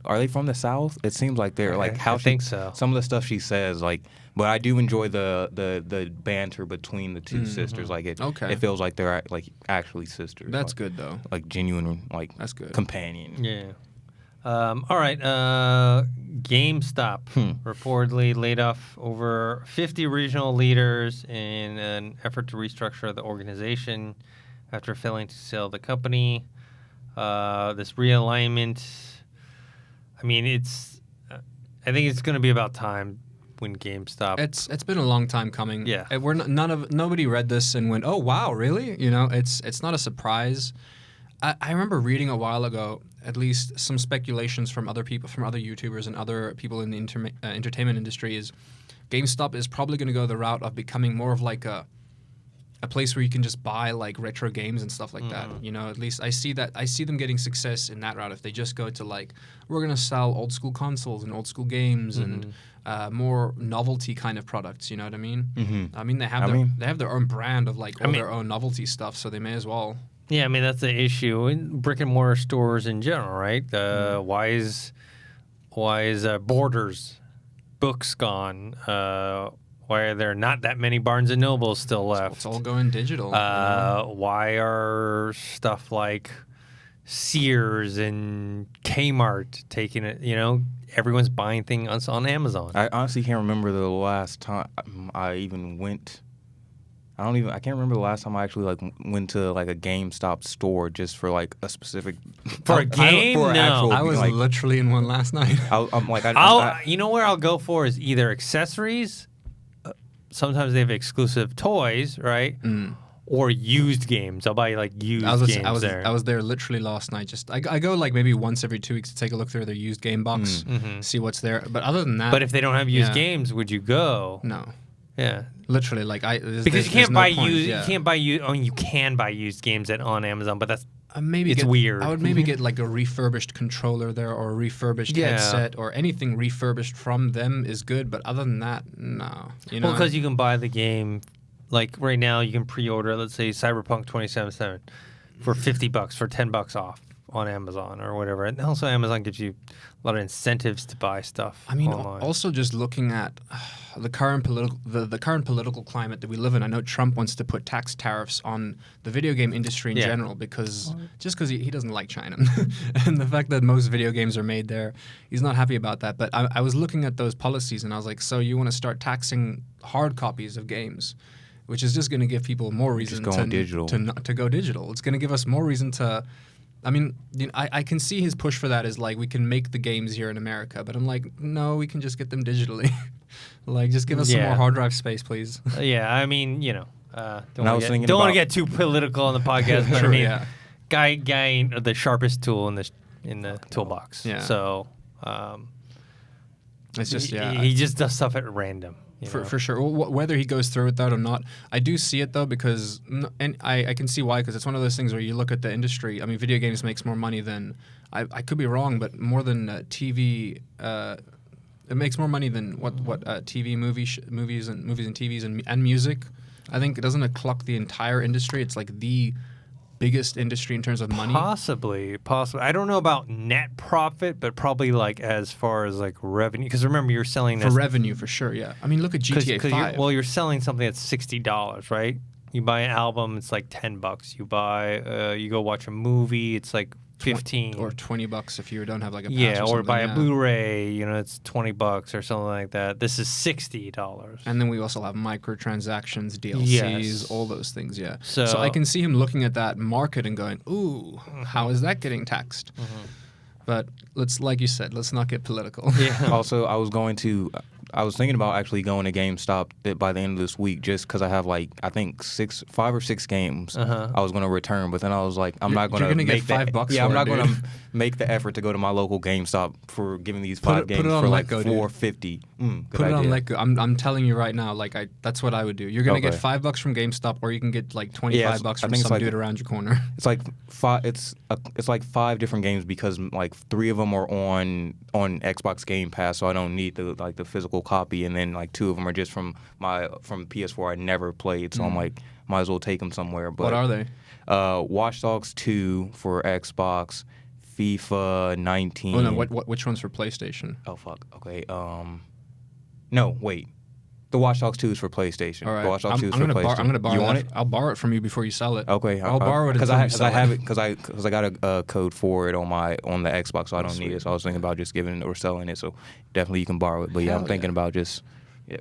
Are they from the South? It seems like they're like how I think so. Some of the stuff she says, like, but I do enjoy the banter between the two sisters. Like it feels like they're like actually sisters. That's like, good though. Like genuine, like that's good. Companion. Yeah. All right. GameStop reportedly laid off over 50 regional leaders in an effort to restructure the organization after failing to sell the company. This realignment, I mean, I think it's going to be about time when GameStop. It's been a long time coming. Yeah. Nobody read this and went, "Oh wow, really?" It's not a surprise. I remember reading a while ago, at least some speculations from other people, from other YouTubers and other people in the entertainment industry, is GameStop is probably going to go the route of becoming more of like a place where you can just buy like retro games and stuff like that. At least I see them getting success in that route if they just go to like, we're going to sell old school consoles and old school games and more novelty kind of products. You know what I mean? I mean they have their own brand of like all their own novelty stuff, so they may as well. Yeah, I mean that's the issue in brick and mortar stores in general, right? Why is Borders books gone? Why are there not that many Barnes and Nobles still left? It's all going digital. Why are stuff like Sears and Kmart taking it? Everyone's buying things on Amazon. I honestly can't remember the last time I even went. I can't remember the last time I actually like went to like a GameStop store just for like a specific for a game. No, I was literally in one last night. I'm like, you know where I'll go for is either accessories. Sometimes they have exclusive toys, right? Or used games. I'll buy like used games there. I was there literally last night. I go like maybe once every 2 weeks to take a look through their used game box, see what's there. But other than that, but if they don't have used games, would you go? No. Yeah. Literally, like because you can't buy used. You can't buy used. I mean, you can buy used games on Amazon, but that's weird. I would maybe get like a refurbished controller there or a refurbished headset or anything refurbished from them is good. But other than that, no. Well, because you can buy the game, like right now, you can pre-order. Let's say Cyberpunk 2077 for $50 for $10 off on Amazon or whatever. And also, Amazon gives you a lot of incentives to buy stuff. I mean, online. Also just looking at the current political climate that we live in. I know Trump wants to put tax tariffs on the video game industry in general because he doesn't like China, and the fact that most video games are made there, he's not happy about that. But I was looking at those policies and I was like, so you want to start taxing hard copies of games, which is just going to give people more reason to go digital. It's going to give us more reason to. I mean, I can see his push for that is like we can make the games here in America, but I'm like, no, we can just get them digitally. Like, just give us some more hard drive space, please. I mean, don't want to get too political on the podcast, but I mean, guy the sharpest tool in the toolbox. Yeah. So, it's just he just does stuff at random. For sure. Whether he goes through with that or not, I do see it though because, and I can see why, because it's one of those things where you look at the industry. I mean, video games makes more money than I could be wrong, but more than TV. It makes more money than what TV movies and TVs and music. I think doesn't it clock the entire industry? It's like the biggest industry in terms of money. Possibly. I don't know about net profit, but probably like as far as like revenue. Because remember, you're selling this for revenue for sure. Yeah, I mean, look at GTA 5. You're selling something that's $60, right? You buy an album, it's like $10. You buy, you go watch a movie, it's like $15 or $20 if you don't have like a pass or buy a Blu-ray, it's $20 or something like that. This is $60. And then we also have microtransactions, DLCs, all those things. Yeah. So I can see him looking at that market and going, "Ooh, how is that getting taxed?" But like you said, let's not get political. Yeah. Also, I was going to I was thinking about actually going to GameStop by the end of this week, just because I have like I think 5 or 6 games I was gonna return, but then I was like, I'm not gonna get $5. Yeah, for I'm not it, gonna dude. make the effort to go to my local GameStop for giving these 5 games put it on for like Letgo, dude. $4.50. Good Put it on idea. Letgo. I'm telling you right now, like that's what I would do. You're gonna get Okay. $5 from GameStop, or you can get like $25 I from think it's some like- dude around your corner. It's like 5. It's like 5 different games because like 3 of them are on Xbox Game Pass, so I don't need the physical copy, and then like 2 of them are just from PS4 I never played, so I'm like, might as well take them somewhere. But What are they? Watch Dogs 2 for Xbox, FIFA 19. Oh no, which one's for PlayStation? Oh fuck. Okay. No, wait. The Watch Dogs 2 is for PlayStation. All right, The Watch Dogs 2 is I'm for gonna PlayStation. I'm gonna borrow You want that. it? I'll borrow it from you before you sell it. Okay, I'll borrow it because until I you sell have it. it because I got a code for it on the Xbox, so I don't need Sweet. it. So I was thinking about just giving it or selling it. So definitely you can borrow it. But yeah, Hell I'm thinking yeah. about just yeah.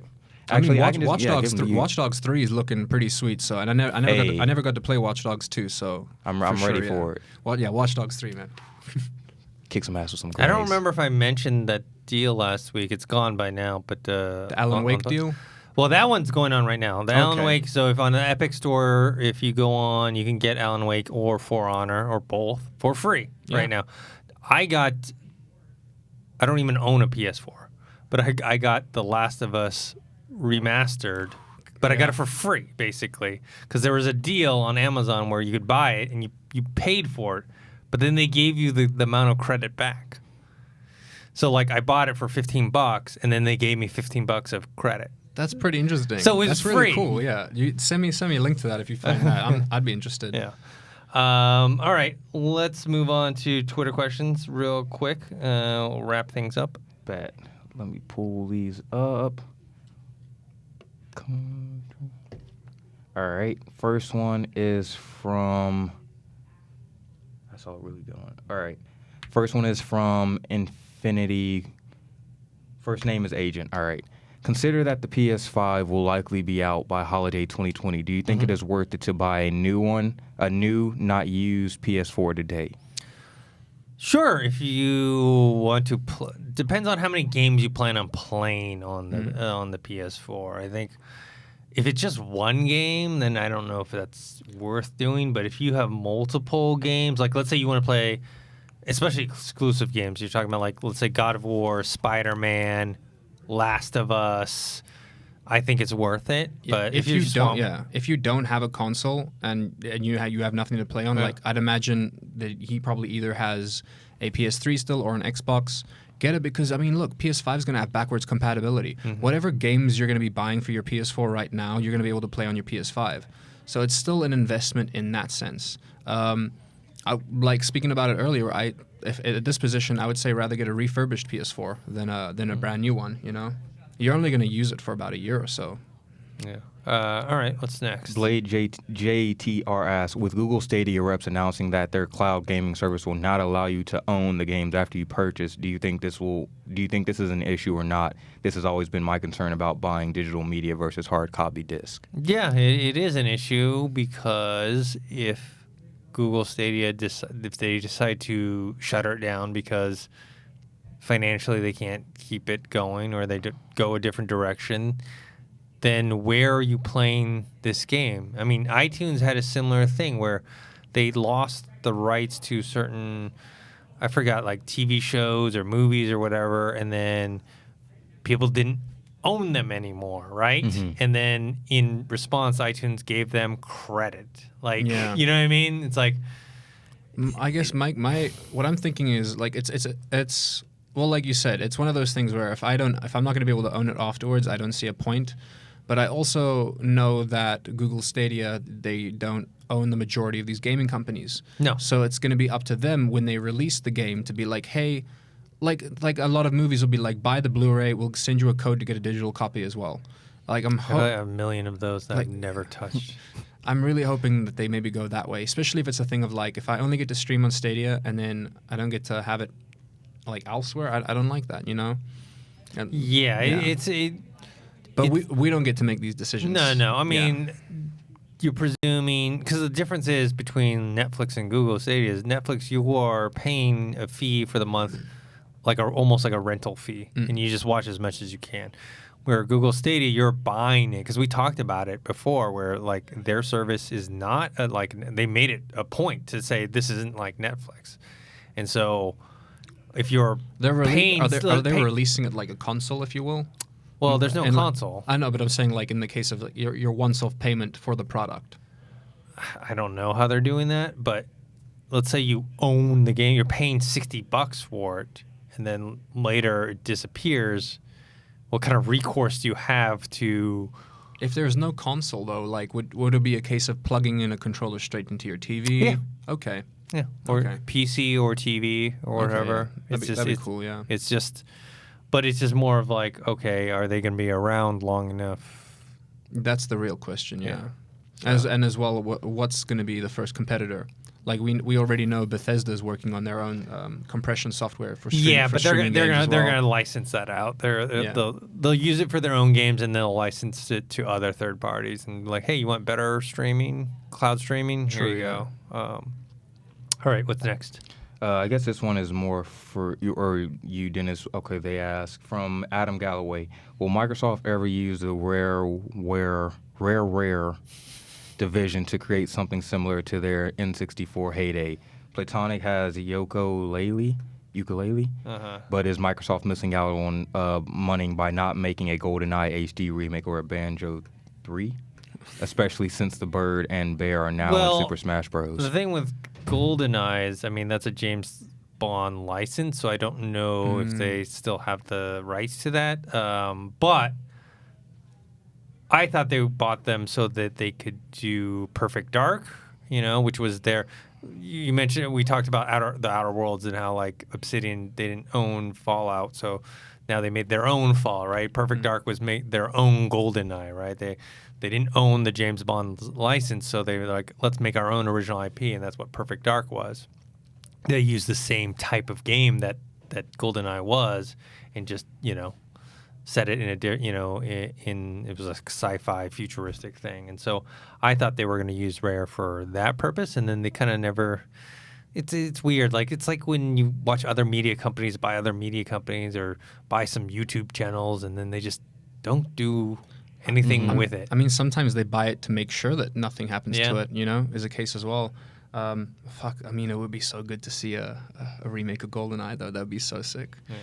I mean, I can just, Watch yeah, Dogs give them to you. Watch Dogs 3 is looking pretty sweet. So, and I never got to play Watch Dogs 2. So I'm for ready sure, for yeah. it. Well, yeah, Watch Dogs 3, man. Kick some ass with some. I don't grenades. remember if I mentioned that deal last week. It's gone by now, but The Alan Wake deal. Well, that one's going on right now. The Alan Okay. Wake. So if on the Epic Store, if you go on, you can get Alan Wake or For Honor or both for free Yeah. right now. I don't even own a PS4, but I got The Last of Us remastered, but I got it for free basically because there was a deal on Amazon where you could buy it and you paid for it, but then they gave you the amount of credit back. So like I bought it for $15 and then they gave me $15 of credit. That's pretty interesting. So it's That's really free. cool. Yeah, you send me a link to that if you find that. I'd be interested. Yeah. All right. Let's move on to Twitter questions real quick. We'll wrap things up. Bet. Let me pull these up. All right. First one is from. I saw a really good one. All right. First one is from Infinity. First name is Agent. All right. Consider that the PS5 will likely be out by holiday 2020. Do you think it is worth it to buy a new, not used PS4 today? Sure, if you want to, depends on how many games you plan on playing on the PS4. I think if it's just one game, then I don't know if that's worth doing. But if you have multiple games, like let's say you want to play, especially exclusive games, you're talking about like let's say God of War, Spider-Man, Last of Us, I think it's worth it. But if you don't have a console and you have nothing to play on, like I'd imagine that he probably either has a PS3 still or an Xbox. Get it because I mean, look, PS5 is going to have backwards compatibility. Whatever games you're going to be buying for your PS4 right now, you're going to be able to play on your PS5. So it's still an investment in that sense. Like speaking about it earlier, if at this position, I would say rather get a refurbished PS4 than a brand new one. You know, you're only going to use it for about a year or so. Yeah. All right. What's next? Blade JTR asks, with Google Stadia reps announcing that their cloud gaming service will not allow you to own the games after you purchase, do you think this is an issue or not? This has always been my concern about buying digital media versus hard copy disc. Yeah, it is an issue because if Google Stadia if they decide to shutter it down because financially they can't keep it going or they go a different direction, then where are you playing this game? I mean, iTunes had a similar thing where they lost the rights to certain, I forgot, like TV shows or movies or whatever, and then people didn't own them anymore, right? And then in response, iTunes gave them credit. Like, Yeah. you know what I mean? It's like, I guess my what I'm thinking is like it's well, like you said, it's one of those things where if I'm not going to be able to own it afterwards, I don't see a point. But I also know that Google Stadia, they don't own the majority of these gaming companies. No. So it's going to be up to them when they release the game to be like, hey, like a lot of movies will be like, buy the Blu-ray, we'll send you a code to get a digital copy as well. Like I have a million of those that I've never touched. I'm really hoping that they maybe go that way, especially if it's a thing of like, if I only get to stream on Stadia and then I don't get to have it like elsewhere, I don't like that, you know? And, But we don't get to make these decisions. No. I mean, you're presuming because the difference is between Netflix and Google Stadia is Netflix, you are paying a fee for the month almost like a rental fee, and you just watch as much as you can. Where Google Stadia, you're buying it, because we talked about it before, where like their service is not they made it a point to say this isn't like Netflix, and so if you're paying, are they releasing it like a console, if you will? Well, there's no console. I know, but I'm saying like in the case of your once-off payment for the product. I don't know how they're doing that, but let's say you own the game, you're paying $60 for it, and then later it disappears. What kind of recourse do you have to? If there's no console though, like would it be a case of plugging in a controller straight into your TV? Yeah. Okay. Yeah. Or PC or TV or whatever. Yeah. That'd be cool. Yeah. It's just, but it's just more of like, okay, are they going to be around long enough? That's the real question. Yeah. As well, what's going to be the first competitor? Like we already know Bethesda is working on their own compression software for streaming. Yeah, but they're gonna license that out. They'll use it for their own games, and they'll license it to other third parties. And like, hey, you want better streaming, cloud streaming? Here you go. All right, what's next? I guess this one is more for you or you, Dennis. Okay, they ask from Adam Galloway: will Microsoft ever use the rare division to create something similar to their N64 heyday? Platonic has a ukulele, but is Microsoft missing out on money by not making a GoldenEye HD remake or a Banjo 3? Especially since the Bird and Bear are now in Super Smash Bros. The thing with GoldenEye is, I mean, that's a James Bond license, so I don't know if they still have the rights to that. But I thought they bought them so that they could do Perfect Dark, which was their. You mentioned, we talked about the Outer Worlds and how like Obsidian, they didn't own Fallout, so now they made their own Fallout, right? Perfect Dark was made their own GoldenEye, right? They didn't own the James Bond license, so they were like, let's make our own original IP, and that's what Perfect Dark was. They used the same type of game that GoldenEye was, and just set it in it was a sci-fi futuristic thing. And so I thought they were going to use Rare for that purpose, and then they kind of never. It's weird. Like, it's like when you watch other media companies buy other media companies or buy some YouTube channels, and then they just don't do anything with it. I mean, sometimes they buy it to make sure that nothing happens to it, is a case as well. I mean, it would be so good to see a remake of GoldenEye, though. That would be so sick. Yeah.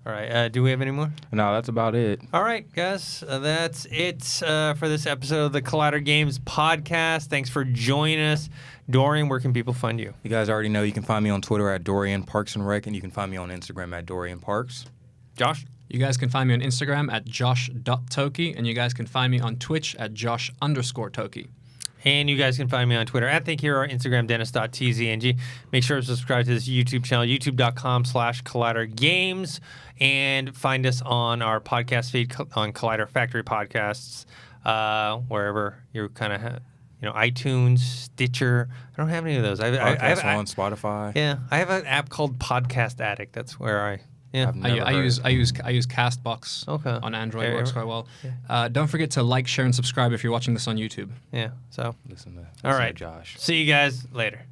All right. Do we have any more? No, that's about it. All right, guys. That's it for this episode of the Collider Games podcast. Thanks for joining us. Dorian, where can people find you? You guys already know you can find me on Twitter at Dorian Parks and Rec, and you can find me on Instagram at Dorian Parks. Josh? You guys can find me on Instagram at josh.toki, and you guys can find me on Twitch at josh_toki. And you guys can find me on Twitter at ThinkHero, Instagram, Dennis.tzng. Make sure to subscribe to this YouTube channel, youtube.com/ColliderGames, and find us on our podcast feed on Collider Factory Podcasts, wherever you're kind of, iTunes, Stitcher. I don't have any of those. PodcastOne, Spotify. Yeah, I have an app called Podcast Addict. That's where I use Castbox on Android. It works quite well. Yeah. Don't forget to like, share, and subscribe if you're watching this on YouTube. Yeah. So listen all right, Josh. See you guys later.